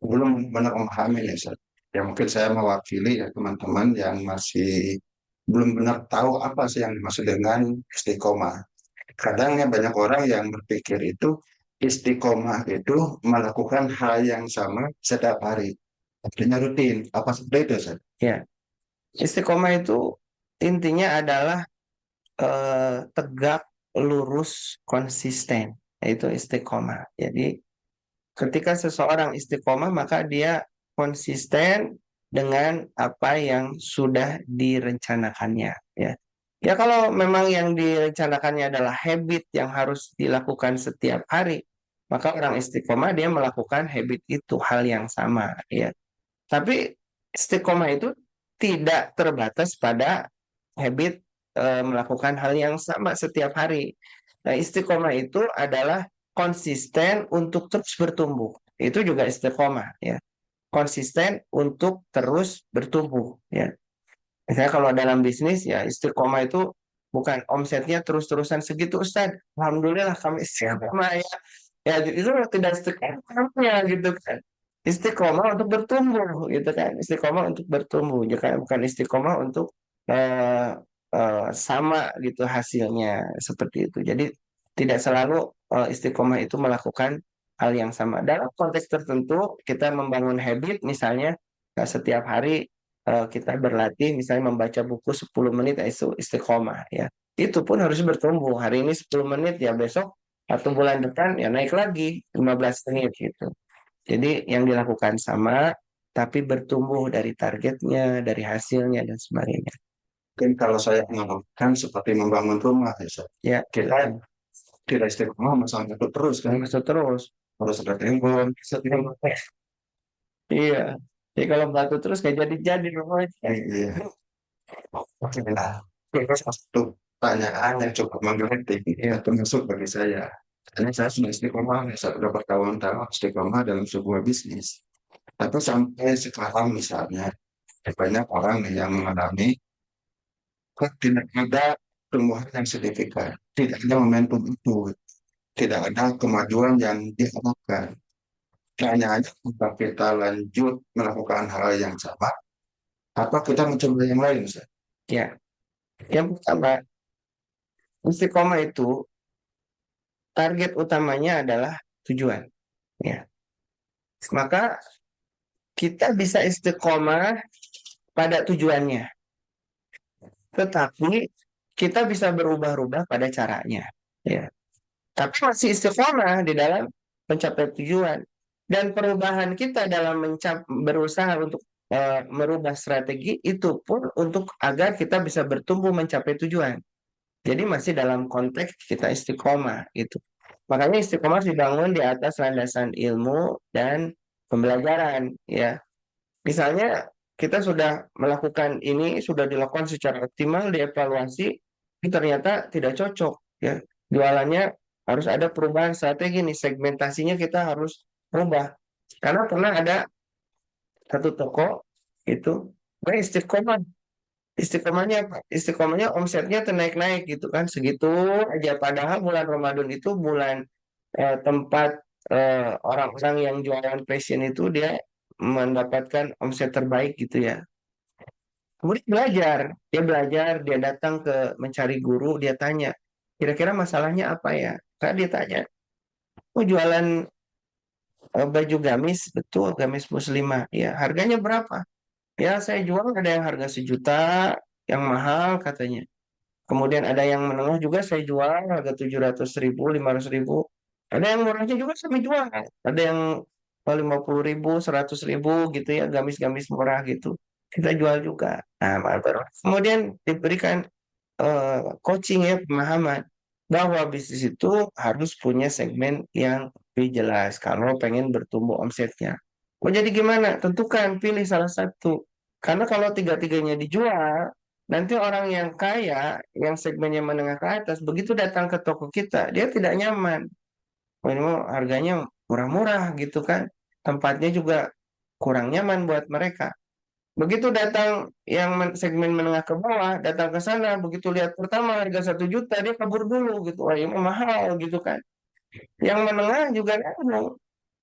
belum benar memahami ya, Ustaz. Ya mungkin saya mewakili ya teman-teman yang masih belum benar tahu apa sih yang dimaksud dengan istiqomah. Kadang ya banyak orang yang berpikir itu istiqomah itu melakukan hal yang sama setiap hari. Artinya rutin. Apa seperti itu, Ustaz? Ya, istiqomah itu intinya adalah tegak, lurus, konsisten. Itu istiqomah. Jadi ketika seseorang istiqomah, maka dia konsisten dengan apa yang sudah direncanakannya. Ya. Ya kalau memang yang direncanakannya adalah habit yang harus dilakukan setiap hari, maka orang istiqomah dia melakukan habit itu hal yang sama ya. Tapi istiqomah itu tidak terbatas pada habit melakukan hal yang sama setiap hari. Nah, istiqomah itu adalah konsisten untuk terus bertumbuh. Itu juga istiqomah ya. Konsisten untuk terus bertumbuh ya. Misalnya kalau dalam bisnis ya istiqomah itu bukan omsetnya terus-terusan segitu Ustaz. Alhamdulillah kami istiqomah ya. Ya itu tidak istiqomahnya gitu kan. Istiqomah untuk bertumbuh gitu kan. Istiqomah untuk bertumbuh. Bukan istiqomah untuk eh, sama gitu hasilnya seperti itu. Jadi tidak selalu istiqomah itu melakukan hal yang sama. Dalam konteks tertentu kita membangun habit misalnya setiap hari kita berlatih misalnya membaca buku 10 menit itu istiqomah ya. Itu pun harus bertumbuh. Hari ini 10 menit ya besok atau bulan depan ya naik lagi 15 menit gitu. Jadi yang dilakukan sama tapi bertumbuh dari targetnya, dari hasilnya dan sebagainya. Mungkin kalau saya menganggapkan seperti membangun rumah, ya, Ustaz. Ya, Kita tidak istiqomah masalah itu terus kan, masuk terus. harus ada tembok, Iya. Jadi kalau batu terus kayak jadi-jadi rumahnya. iya. Oke, nah, terus satu pertanyaan yang cukup menggelitik, ya, termasuk bagi saya. Karena saya sudah istiqomah, saya sudah bertahun-tahun istiqomah dalam sebuah bisnis. Tapi sampai sekarang misalnya, banyak orang yang mengalami kok tidak ada pertumbuhan yang signifikan, tidak ada momentum itu, tidak ada kemajuan yang diharapkan. Hanya apakah kita lanjut melakukan hal yang sama, atau kita mencoba yang lain, Ustaz? Ya, yang pertama, istiqomah itu target utamanya adalah tujuan. Ya, maka kita bisa istiqomah pada tujuannya, tetapi kita bisa berubah-ubah pada caranya. Ya, tapi masih istiqomah di dalam mencapai tujuan. Dan perubahan kita dalam berusaha untuk merubah strategi itu pun untuk agar kita bisa bertumbuh mencapai tujuan. Jadi masih dalam konteks kita istiqomah itu. Makanya istiqomah dibangun di atas landasan ilmu dan pembelajaran ya. Misalnya kita sudah melakukan ini sudah dilakukan secara optimal dievaluasi, tapi ternyata tidak cocok ya. Jualannya harus ada perubahan strategi nih, segmentasinya kita harus rubah. Karena pernah ada satu toko itu istiqomah. Istiqomahnya apa? Istiqomahnya omsetnya naik-naik gitu kan, segitu aja. Padahal bulan Ramadan itu bulan tempat orang-orang yang jualan fashion itu dia mendapatkan omset terbaik gitu ya. Kemudian dia datang ke mencari guru, dia tanya, kira-kira masalahnya apa ya? Karena dia tanya, oh jualan baju gamis, betul, gamis muslimah. Ya, harganya berapa? Ya, saya jual ada yang harga 1 juta, yang mahal katanya. Kemudian ada yang menengah juga saya jual harga 700 ribu, 500 ribu. Ada yang murahnya juga saya jual. Ada yang 50 ribu, 100 ribu gitu ya, gamis-gamis murah gitu. Kita jual juga. Nah, baru kemudian diberikan coaching ya, pemahaman bahwa bisnis itu harus punya segmen yang lebih jelas kalau pengen bertumbuh omsetnya. Mau jadi gimana? Tentukan, pilih salah satu. Karena kalau tiga-tiganya dijual, nanti orang yang kaya, yang segmennya menengah ke atas, begitu datang ke toko kita, dia tidak nyaman. Oh, ini mah harganya murah-murah gitu kan. Tempatnya juga kurang nyaman buat mereka. Begitu datang yang segmen menengah ke bawah, datang ke sana, begitu lihat pertama harga 1 juta, dia kabur dulu gitu. Wah, ini mah mahal gitu kan. Yang menengah juga nabung,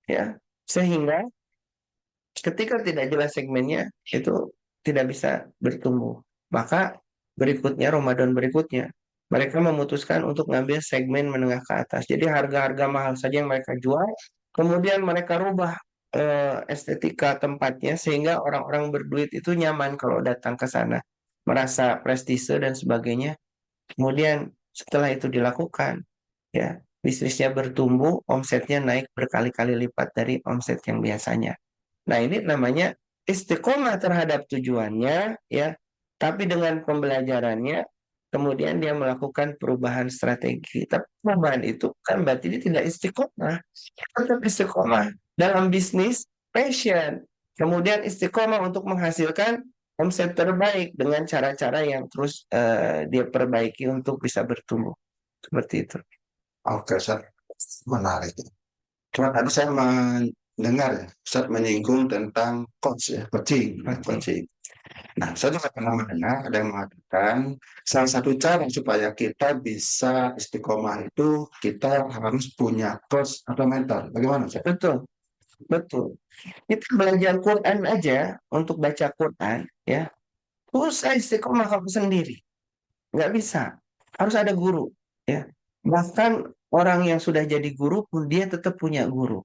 ya. Sehingga ketika tidak jelas segmennya, itu tidak bisa bertumbuh. Maka berikutnya, Ramadan berikutnya, mereka memutuskan untuk ngambil segmen menengah ke atas. Jadi harga-harga mahal saja yang mereka jual, kemudian mereka rubah estetika tempatnya sehingga orang-orang berduit itu nyaman kalau datang ke sana, merasa prestise dan sebagainya. Kemudian setelah itu dilakukan, ya bisnisnya bertumbuh, omsetnya naik berkali-kali lipat dari omset yang biasanya. Nah, ini namanya istiqomah terhadap tujuannya, ya. Tapi dengan pembelajarannya kemudian dia melakukan perubahan strategi. Tapi perubahan itu kan berarti dia tidak istiqomah. Tetap istiqomah dalam bisnis, passion. Kemudian istiqomah untuk menghasilkan omset terbaik dengan cara-cara yang terus dia perbaiki untuk bisa bertumbuh. Seperti itu. Oke, Ustaz. Menarik. Cuma tadi saya mendengar ya, Ustaz menyinggung tentang coach ya, coaching, coaching. Nah, saya juga pernah mendengar ada yang mengatakan salah satu cara supaya kita bisa istiqomah itu kita harus punya coach atau mentor. Bagaimana, Ustaz? Betul, betul. Kita belajar Quran aja untuk baca Quran, ya. Susah istiqomah kalau sendiri. Nggak bisa. Harus ada guru, ya. Bahkan orang yang sudah jadi guru pun dia tetap punya guru.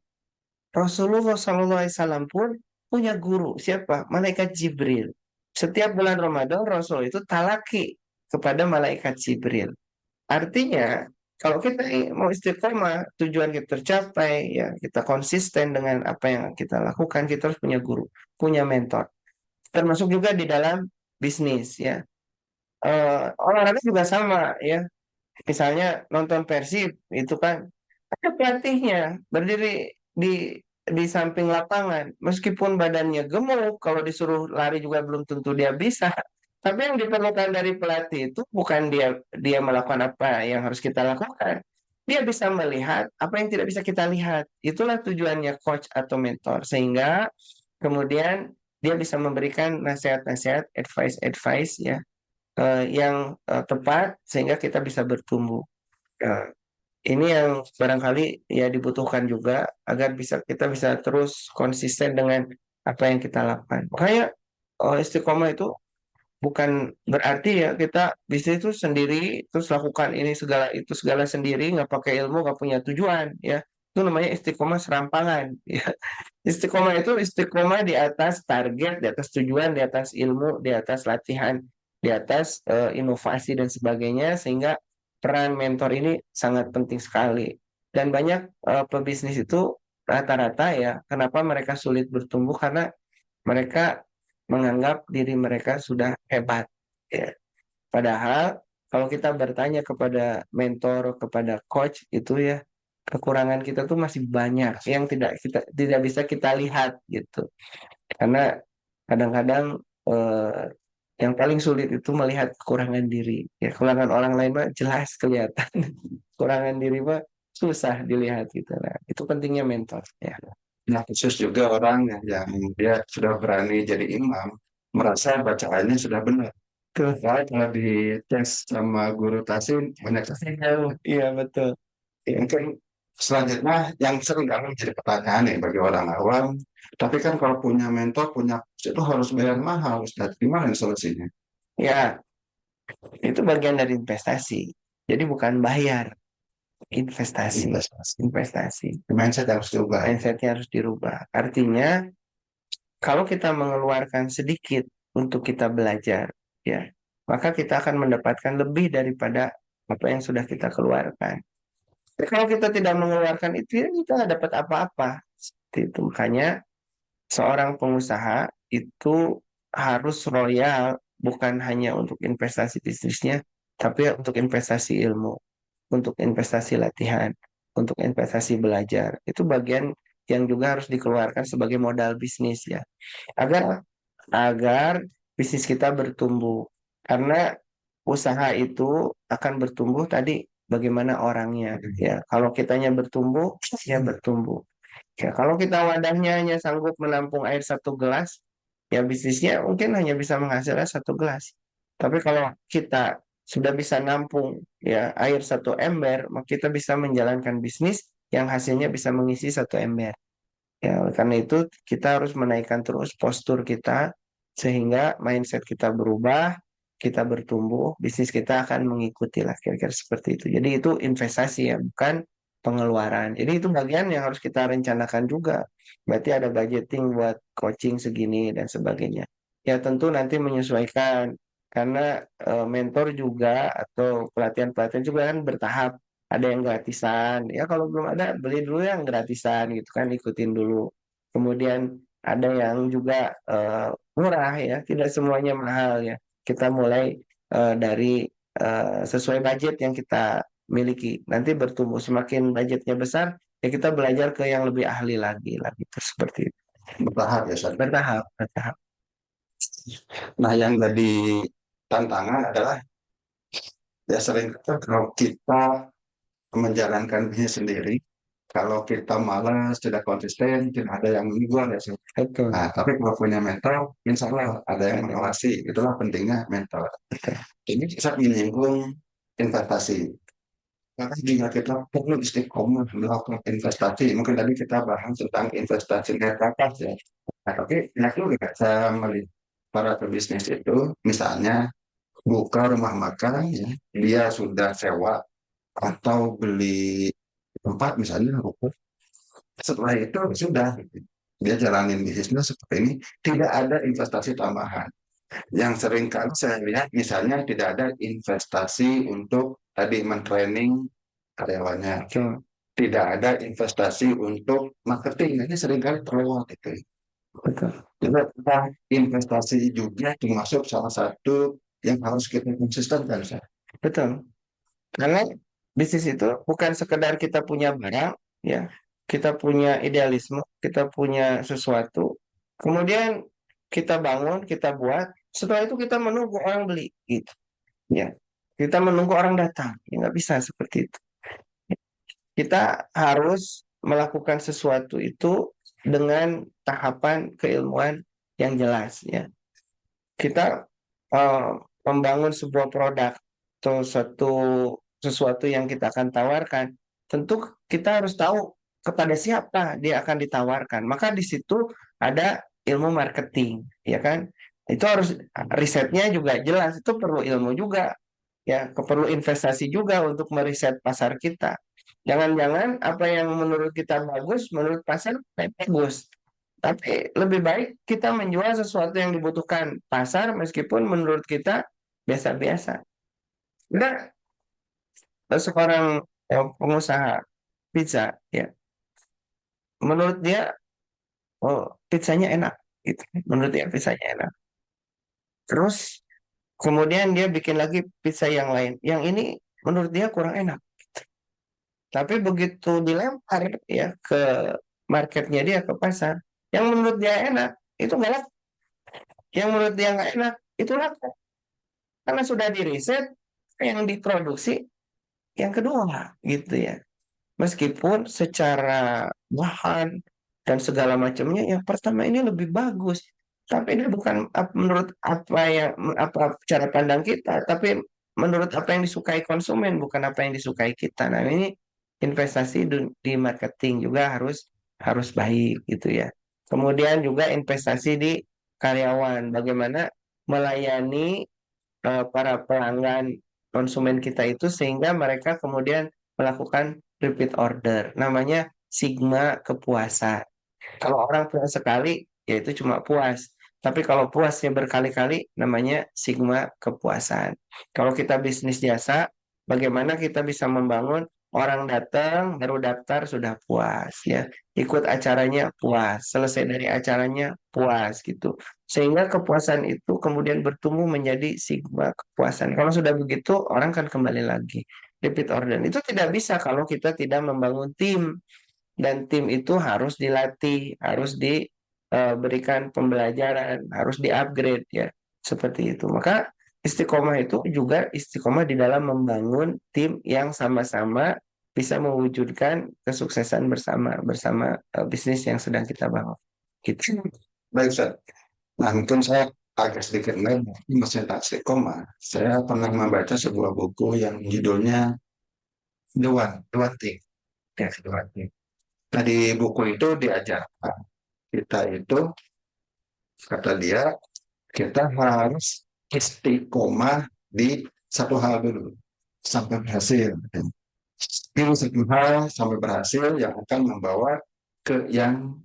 Rasulullah SAW pun punya guru. Siapa? Malaikat Jibril. Setiap bulan Ramadan Rasul itu talaki kepada malaikat Jibril. Artinya, kalau kita mau istiqomah, tujuan kita tercapai, ya kita konsisten dengan apa yang kita lakukan, kita harus punya guru, punya mentor. Termasuk juga di dalam bisnis, ya. Olahraga juga sama, ya. Misalnya nonton Persib, itu kan ada pelatihnya berdiri di samping lapangan. Meskipun badannya gemuk, kalau disuruh lari juga belum tentu dia bisa. Tapi yang diperlukan dari pelatih itu bukan dia dia melakukan apa yang harus kita lakukan. Dia bisa melihat apa yang tidak bisa kita lihat. Itulah tujuannya coach atau mentor. Sehingga kemudian dia bisa memberikan nasihat-nasihat, advice-advice ya yang tepat sehingga kita bisa bertumbuh. Ya, ini yang barangkali ya dibutuhkan juga agar kita bisa terus konsisten dengan apa yang kita lakukan. Makanya istiqomah itu bukan berarti ya kita bisnis itu sendiri terus lakukan ini segala itu segala sendiri nggak pakai ilmu nggak punya tujuan ya itu namanya istiqomah serampangan ya. Istiqomah itu istiqomah di atas target, di atas tujuan, di atas ilmu, di atas latihan, di atas inovasi dan sebagainya, sehingga peran mentor ini sangat penting sekali. Dan banyak pebisnis itu rata-rata ya, kenapa mereka sulit bertumbuh karena mereka menganggap diri mereka sudah hebat. Ya. Padahal kalau kita bertanya kepada mentor, kepada coach itu ya kekurangan kita tuh masih banyak yang tidak bisa kita lihat gitu. Karena kadang-kadang eh, yang paling sulit itu melihat kekurangan diri. Ya, kekurangan orang lain mah jelas kelihatan. Kekurangan diri mah susah dilihat gitu. Nah, itu pentingnya mentor ya. Nah, khusus juga orang yang dia sudah berani jadi imam, merasa bacaannya sudah benar. Tuh. Soalnya kalau dites sama guru taslim, banyak taslim. Iya betul. Iya. Mungkin selanjutnya yang sering kali menjadi pertanyaan nih bagi orang awam, tapi kan kalau punya mentor, punya coach itu harus bayar mahal, Ustaz. Gimana nih solusinya? Ya, itu bagian dari investasi. Jadi bukan bayar, investasi. Investasi. Investasi. Mindset harus diubah. Mindsetnya harus dirubah. Artinya, kalau kita mengeluarkan sedikit untuk kita belajar, ya, maka kita akan mendapatkan lebih daripada apa yang sudah kita keluarkan. Tapi kalau kita tidak mengeluarkan itu, ya kita nggak dapat apa-apa. Seperti itu. Makanya seorang pengusaha itu harus royal, bukan hanya untuk investasi bisnisnya, tapi untuk investasi ilmu, untuk investasi latihan, untuk investasi belajar. Itu bagian yang juga harus dikeluarkan sebagai modal bisnis ya agar agar bisnis kita bertumbuh. Karena usaha itu akan bertumbuh tadi bagaimana orangnya ya. Kalau kitanya bertumbuh, ya bertumbuh. Ya, kalau kita wadahnya hanya sanggup menampung air 1 gelas, ya bisnisnya mungkin hanya bisa menghasilkan 1 gelas. Tapi kalau kita sudah bisa nampung ya air 1 ember, maka kita bisa menjalankan bisnis yang hasilnya bisa mengisi 1 ember. Ya, oleh karena itu kita harus menaikkan terus postur kita sehingga mindset kita berubah, kita bertumbuh, bisnis kita akan mengikuti lah kira-kira seperti itu. Jadi itu investasi ya, bukan pengeluaran. Jadi itu bagian yang harus kita rencanakan juga. Berarti ada budgeting buat coaching segini dan sebagainya. Ya tentu nanti menyesuaikan karena mentor juga atau pelatihan-pelatihan juga kan bertahap ada yang gratisan ya kalau belum ada beli dulu yang gratisan gitu kan ikutin dulu kemudian ada yang juga murah ya tidak semuanya mahal ya kita mulai dari sesuai budget yang kita miliki. Nanti bertumbuh semakin budgetnya besar, ya kita belajar ke yang lebih ahli lagi lah gitu seperti itu. Bertahap ya, San. Bertahap, bertahap. Nah, yang jadi tantangan adalah ya sering kalau kita menjalankan bisnis sendiri, kalau kita malas, tidak konsisten, tidak ada yang mengjual ya sih. Betul. Nah, tapi kalau punya mentor, insya Allah ada yang mengawasi. Itulah pentingnya mentor. Ini bisa menyinggung investasi. Karena jika kita perlu istiqomah melakukan investasi, mungkin tadi kita bahas tentang investasi net atas ya. Nah, tapi enak juga saya melihat para pebisnis itu, misalnya buka rumah makan, ya, dia sudah sewa atau beli tempat misalnya ruko. Setelah itu sudah dia jalanin bisnisnya seperti ini, tidak ada investasi tambahan. Yang sering kali saya lihat misalnya tidak ada investasi untuk tadi mentraining karyawannya, Betul. tidak ada investasi untuk marketing, ini seringkali terlewat itu. Betul. Jadi investasi juga termasuk salah satu yang harus kita konsisten kan. Betul. Karena bisnis itu bukan sekedar kita punya barang, ya, kita punya idealisme, kita punya sesuatu, kemudian kita bangun, kita buat, setelah itu kita menunggu orang beli, gitu, ya. Kita menunggu orang datang, ya nggak bisa seperti itu. Kita harus melakukan sesuatu itu dengan tahapan keilmuan yang jelas, ya. Kita eh, membangun sebuah produk atau sesuatu yang kita akan tawarkan, tentu kita harus tahu kepada siapa dia akan ditawarkan. Maka di situ ada ilmu marketing, ya kan? Itu harus risetnya juga jelas, itu perlu ilmu juga, ya, perlu investasi juga untuk meriset pasar kita. Jangan-jangan apa yang menurut kita bagus, menurut pasar tidak bagus. Tapi lebih baik kita menjual sesuatu yang dibutuhkan pasar meskipun menurut kita biasa-biasa. Ada seorang pengusaha pizza, ya, menurut dia, oh, pizzanya enak, gitu. Menurut dia pizzanya enak. Terus kemudian dia bikin lagi pizza yang lain. Yang ini menurut dia kurang enak. Tapi begitu dilempar ya ke marketnya dia ke pasar, yang menurut dia enak itu nggak laku. Yang menurut dia nggak enak itu laku. Karena sudah di riset yang diproduksi yang kedua gitu ya. Meskipun secara bahan dan segala macamnya yang pertama ini lebih bagus. Tapi ini bukan menurut apa yang apa cara pandang kita, tapi menurut apa yang disukai konsumen, bukan apa yang disukai kita. Nah, ini investasi di marketing juga harus harus baik gitu ya. Kemudian juga investasi di karyawan, bagaimana melayani para pelanggan konsumen kita itu sehingga mereka kemudian melakukan repeat order. Namanya sigma kepuasan. Kalau orang puas sekali, ya itu cuma puas. Tapi kalau puasnya berkali-kali, namanya sigma kepuasan. Kalau kita bisnis jasa, bagaimana kita bisa membangun orang datang, baru daftar sudah puas, ya. Ikut acaranya puas, selesai dari acaranya puas, gitu. Sehingga kepuasan itu kemudian bertumbuh menjadi sigma kepuasan. Kalau sudah begitu, orang kan kembali lagi. Repeat order. Itu tidak bisa kalau kita tidak membangun tim dan tim itu harus dilatih, harus diberikan pembelajaran, harus di-upgrade ya, seperti itu. Maka istiqomah itu juga istiqomah di dalam membangun tim yang sama-sama bisa mewujudkan kesuksesan bersama bersama bisnis yang sedang kita bangun. Gitu. Baik, Ustaz. Nah, mungkin saya agak sedikit lain, mesin taksi koma. Saya pernah membaca sebuah buku yang judulnya The One Thing. Ya, The One Thing. Nah, di buku itu diajarkan kita itu, kata dia, kita harus istiqomah di satu hal dulu sampai berhasil. Skill satu hal sampai berhasil yang akan membawa ke yang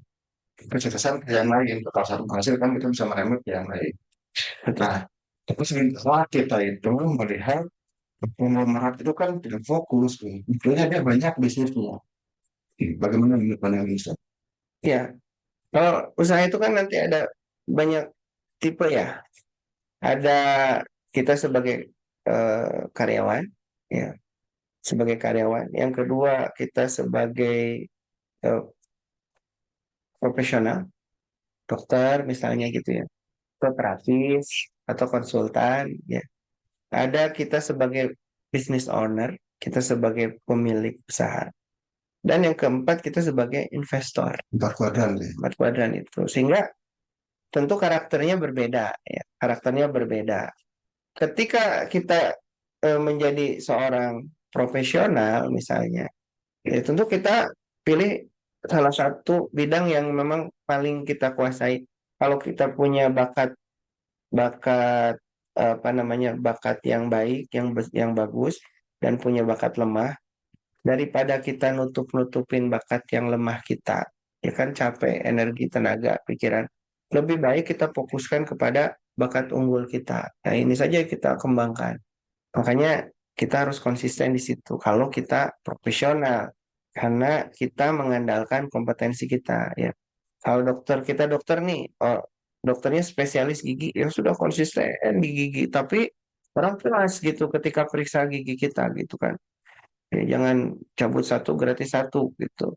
kesuksesan ke yang lain. Kalau satu berhasil kan kita bisa merembet ke yang lain. Nah, terus setelah kita itu melihat konglomerat itu kan tidak fokus, sebetulnya dia banyak bisnisnya. Bagaimana menurut pandangan bisa? Ya, kalau usaha itu kan nanti ada banyak tipe ya. Ada kita sebagai karyawan, ya, sebagai karyawan. Yang kedua, kita sebagai eh, profesional, dokter misalnya gitu ya, kooperatif atau konsultan, ya. Ada kita sebagai business owner, kita sebagai pemilik usaha. Dan yang keempat, kita sebagai investor. Empat kuadran ya. Empat kuadran itu. Sehingga tentu karakternya berbeda, ya. Karakternya berbeda. Ketika kita menjadi seorang profesional misalnya, ya tentu kita pilih salah satu bidang yang memang paling kita kuasai. Kalau kita punya bakat bakat apa namanya bakat yang baik, yang bagus dan punya bakat lemah, daripada kita nutup-nutupin bakat yang lemah kita, ya kan capek, energi, tenaga, pikiran. Lebih baik kita fokuskan kepada bakat unggul kita. Nah, ini saja kita kembangkan. Makanya kita harus konsisten di situ. Kalau kita profesional, karena kita mengandalkan kompetensi kita, ya. Kalau dokter kita dokter nih, oh, dokternya spesialis gigi, ya sudah konsisten di gigi. Tapi orang puas gitu ketika periksa gigi kita gitu kan. Ya, jangan cabut satu gratis satu gitu.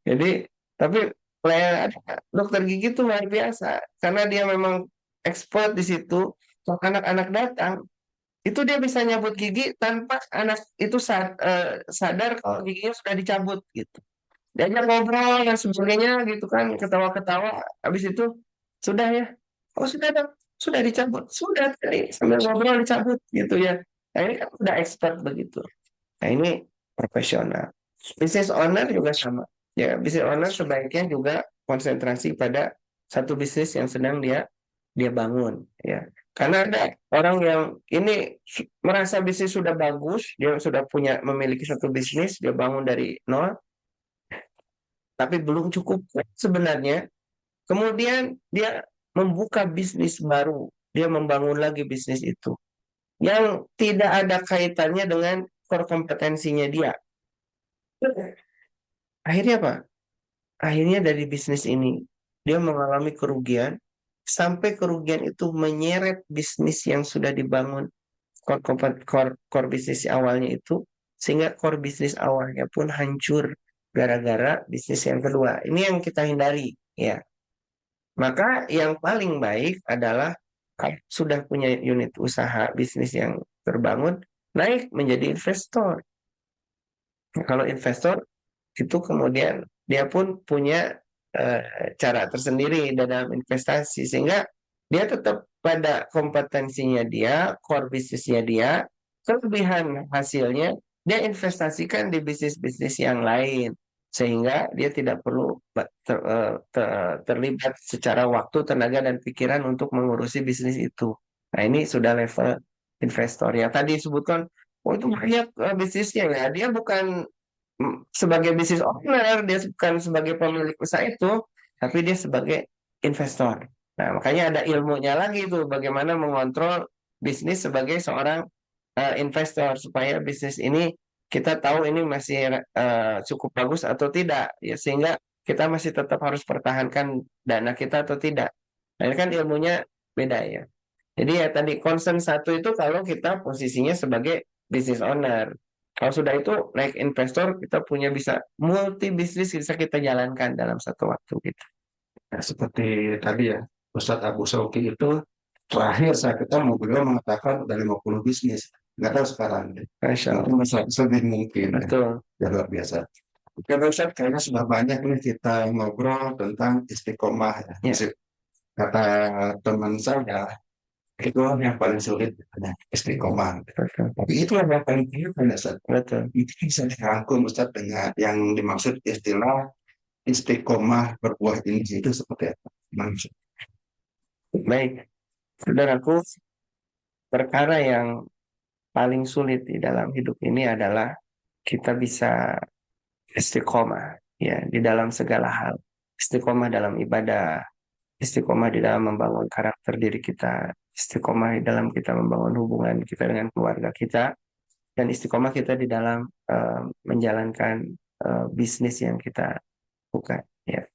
Jadi, tapi pelayanan dokter gigi itu luar biasa karena dia memang expert di situ. Kalau anak-anak datang, itu dia bisa nyabut gigi tanpa anak itu sadar kalau giginya sudah dicabut gitu. Diajak ngobrol dan sebagainya gitu kan, ketawa-ketawa. Habis itu sudah ya, oh sudah dong, sudah dicabut, sudah tadi sambil ngobrol dicabut gitu ya. Nah ini kan udah expert begitu. Nah ini profesional. Business owner juga sama. Ya, business owner sebaiknya juga konsentrasi pada satu bisnis yang sedang dia bangun. Ya, karena ada orang yang ini merasa bisnis sudah bagus, dia sudah memiliki satu bisnis, dia bangun dari nol, tapi belum cukup sebenarnya. Kemudian dia membuka bisnis baru, dia membangun lagi bisnis itu yang tidak ada kaitannya dengan core kompetensinya dia. Akhirnya apa? Akhirnya dari bisnis ini dia mengalami kerugian sampai kerugian itu menyeret bisnis yang sudah dibangun core bisnis awalnya itu sehingga core bisnis awalnya pun hancur gara-gara bisnis yang kedua. Ini yang kita hindari ya. Maka yang paling baik adalah kalau sudah punya unit usaha bisnis yang terbangun, naik menjadi investor. Kalau investor itu kemudian dia pun punya cara tersendiri dalam investasi sehingga dia tetap pada kompetensinya dia, core bisnisnya dia, kelebihan hasilnya dia investasikan di bisnis-bisnis yang lain sehingga dia tidak perlu terlibat secara waktu, tenaga dan pikiran untuk mengurusi bisnis itu. Nah, ini sudah level investor. Yang tadi disebutkan, oh itu banyak bisnisnya ya. Dia bukan sebagai business owner, dia bukan sebagai pemilik usaha itu, tapi dia sebagai investor. Nah, makanya ada ilmunya lagi itu bagaimana mengontrol bisnis sebagai seorang investor supaya bisnis ini kita tahu ini masih cukup bagus atau tidak, ya sehingga kita masih tetap harus pertahankan dana kita atau tidak. Nah, ini kan ilmunya beda ya. Jadi ya tadi concern satu itu kalau kita posisinya sebagai business owner. Kalau sudah itu naik investor, kita punya bisa multi bisnis bisa kita jalankan dalam satu waktu gitu. Nah, seperti tadi ya, Ustadz Abu Sauki itu terakhir saya ketemu beliau mengatakan udah 50 bisnis. Nggak tahu sekarang. Masya Itu Allah. masih lebih mungkin. Ya. Betul. Ya, luar biasa. Oke, Pak Ustadz, kayaknya sudah banyak nih kita ngobrol tentang istiqomah. Ya. Ya, Kata teman saya, itu yang paling sulit, ya, istiqomah. betul. Tapi itu yang paling penting, kan, Ustadz. Betul. Itu bisa dirangkum, Ustadz, dengan yang dimaksud istilah istiqomah berbuah inji itu seperti apa? Maksud. Baik. Saudaraku, perkara yang paling sulit di dalam hidup ini adalah kita bisa istiqomah ya di dalam segala hal. Istiqomah dalam ibadah, istiqomah di dalam membangun karakter diri kita, istiqomah di dalam kita membangun hubungan kita dengan keluarga kita, dan istiqomah kita di dalam menjalankan bisnis yang kita buka. Ya.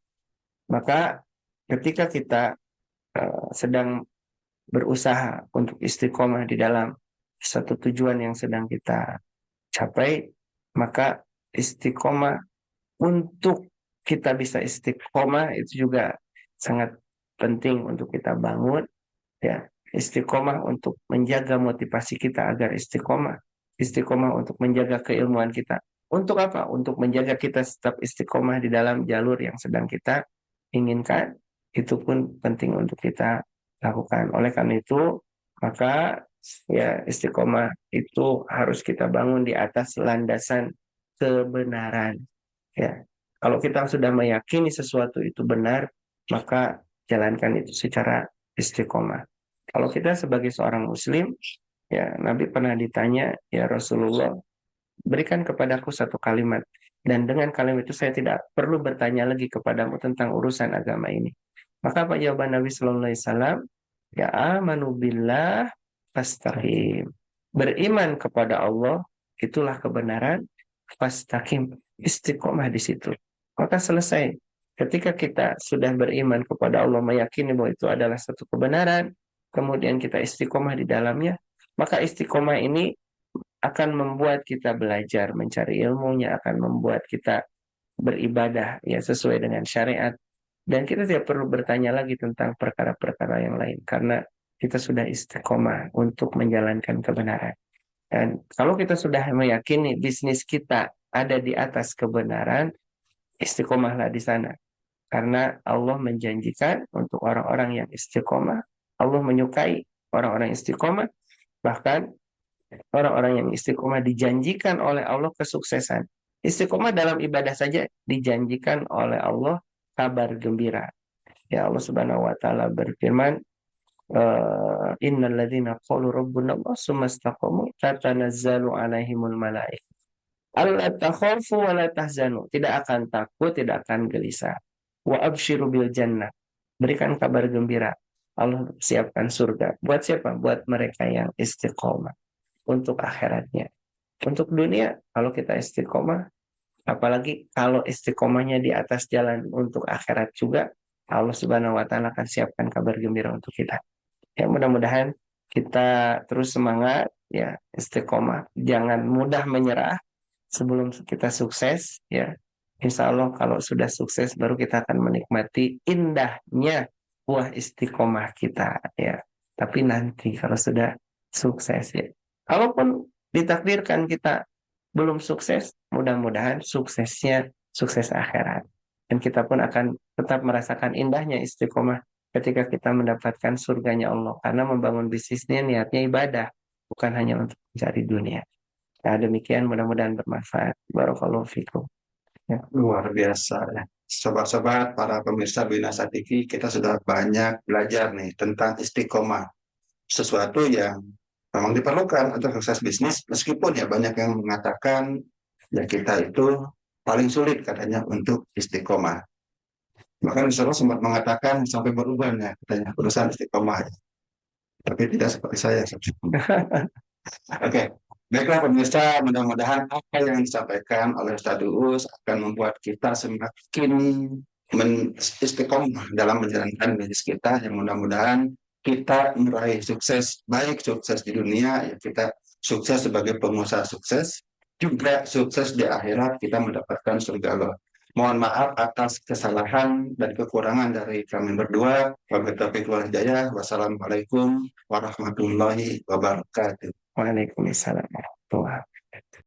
Maka ketika kita sedang berusaha untuk istiqomah di dalam satu tujuan yang sedang kita capai, maka istiqomah, untuk kita bisa istiqomah itu juga sangat penting untuk kita bangun, ya. Istiqomah untuk menjaga motivasi kita agar istiqomah. Istiqomah untuk menjaga keilmuan kita. Untuk apa? Untuk menjaga kita tetap istiqomah di dalam jalur yang sedang kita inginkan. Itu pun penting untuk kita lakukan. Oleh karena itu, maka ya istiqomah itu harus kita bangun di atas landasan kebenaran. Ya, kalau kita sudah meyakini sesuatu itu benar, maka jalankan itu secara istiqomah. Kalau kita sebagai seorang Muslim, ya Nabi pernah ditanya, ya Rasulullah, berikan kepadaku satu kalimat, dan dengan kalimat itu saya tidak perlu bertanya lagi kepadamu tentang urusan agama ini. Maka apa jawaban Nabi Sallallahu Alaihi Wasallam? Ya amanu billah fastaqim. Beriman kepada Allah, itulah kebenaran. Fastaqim, istiqomah di situ. Maka selesai. Ketika kita sudah beriman kepada Allah, meyakini bahwa itu adalah satu kebenaran, kemudian kita istiqomah di dalamnya, maka istiqomah ini akan membuat kita belajar mencari ilmunya, akan membuat kita beribadah ya sesuai dengan syariat, dan kita tidak perlu bertanya lagi tentang perkara-perkara yang lain karena kita sudah istiqomah untuk menjalankan kebenaran. Dan kalau kita sudah meyakini bisnis kita ada di atas kebenaran, istiqomahlah di sana. Karena Allah menjanjikan untuk orang-orang yang istiqomah, Allah menyukai orang-orang istiqomah, bahkan orang-orang yang istiqomah dijanjikan oleh Allah kesuksesan. Istiqomah dalam ibadah saja dijanjikan oleh Allah kabar gembira. Ya, Allah Subhanahu wa taala berfirman, innal ladzina qalu rabbuna Allah tsumma istaqamu tatanazzalu alaihimul malaikah alla takhafu wa la tahzanu. Tidak akan takut, tidak akan gelisah. Wa absyiru bil jannah. Berikan kabar gembira. Allah siapkan surga. Buat siapa? Buat mereka yang istiqomah. Untuk akhiratnya. Untuk dunia, kalau kita istiqomah, apalagi kalau istiqomahnya di atas jalan untuk akhirat juga, Allah Subhanahu wa taala akan siapkan kabar gembira untuk kita. Ya, mudah-mudahan kita terus semangat, ya, istiqomah, jangan mudah menyerah sebelum kita sukses, ya. Insya Allah kalau sudah sukses baru kita akan menikmati indahnya buah istiqomah kita, ya. Tapi nanti kalau sudah sukses, ya. Kalaupun ditakdirkan kita belum sukses, mudah-mudahan suksesnya sukses akhirat. Dan kita pun akan tetap merasakan indahnya istiqomah ketika kita mendapatkan surganya Allah. Karena membangun bisnisnya niatnya ibadah, bukan hanya untuk mencari dunia. Nah, demikian mudah-mudahan bermanfaat. Barakallahu fikum. Ya. Luar biasa ya. Sobat-sobat, para pemirsa Binasa TV, kita sudah banyak belajar nih tentang istiqomah. Sesuatu yang memang diperlukan untuk sukses bisnis, meskipun ya banyak yang mengatakan ya kita itu paling sulit katanya untuk istiqomah. Bahkan Rasulullah sempat mengatakan sampai berubah ya katanya urusan istiqomah. Tapi tidak seperti saya. Oke, baiklah pemirsa, mudah-mudahan apa yang disampaikan oleh Ustadz Uus akan membuat kita semakin istiqomah dalam menjalankan bisnis kita, yang mudah-mudahan kita meraih sukses, baik sukses di dunia, ya kita sukses sebagai pengusaha sukses, juga sukses di akhirat kita mendapatkan surga Allah. Mohon maaf atas kesalahan dan kekurangan dari kami berdua. Wabillahi taufiq wal hidayah. Wassalamualaikum warahmatullahi wabarakatuh. Waalaikumsalam warahmatullahi wabarakatuh.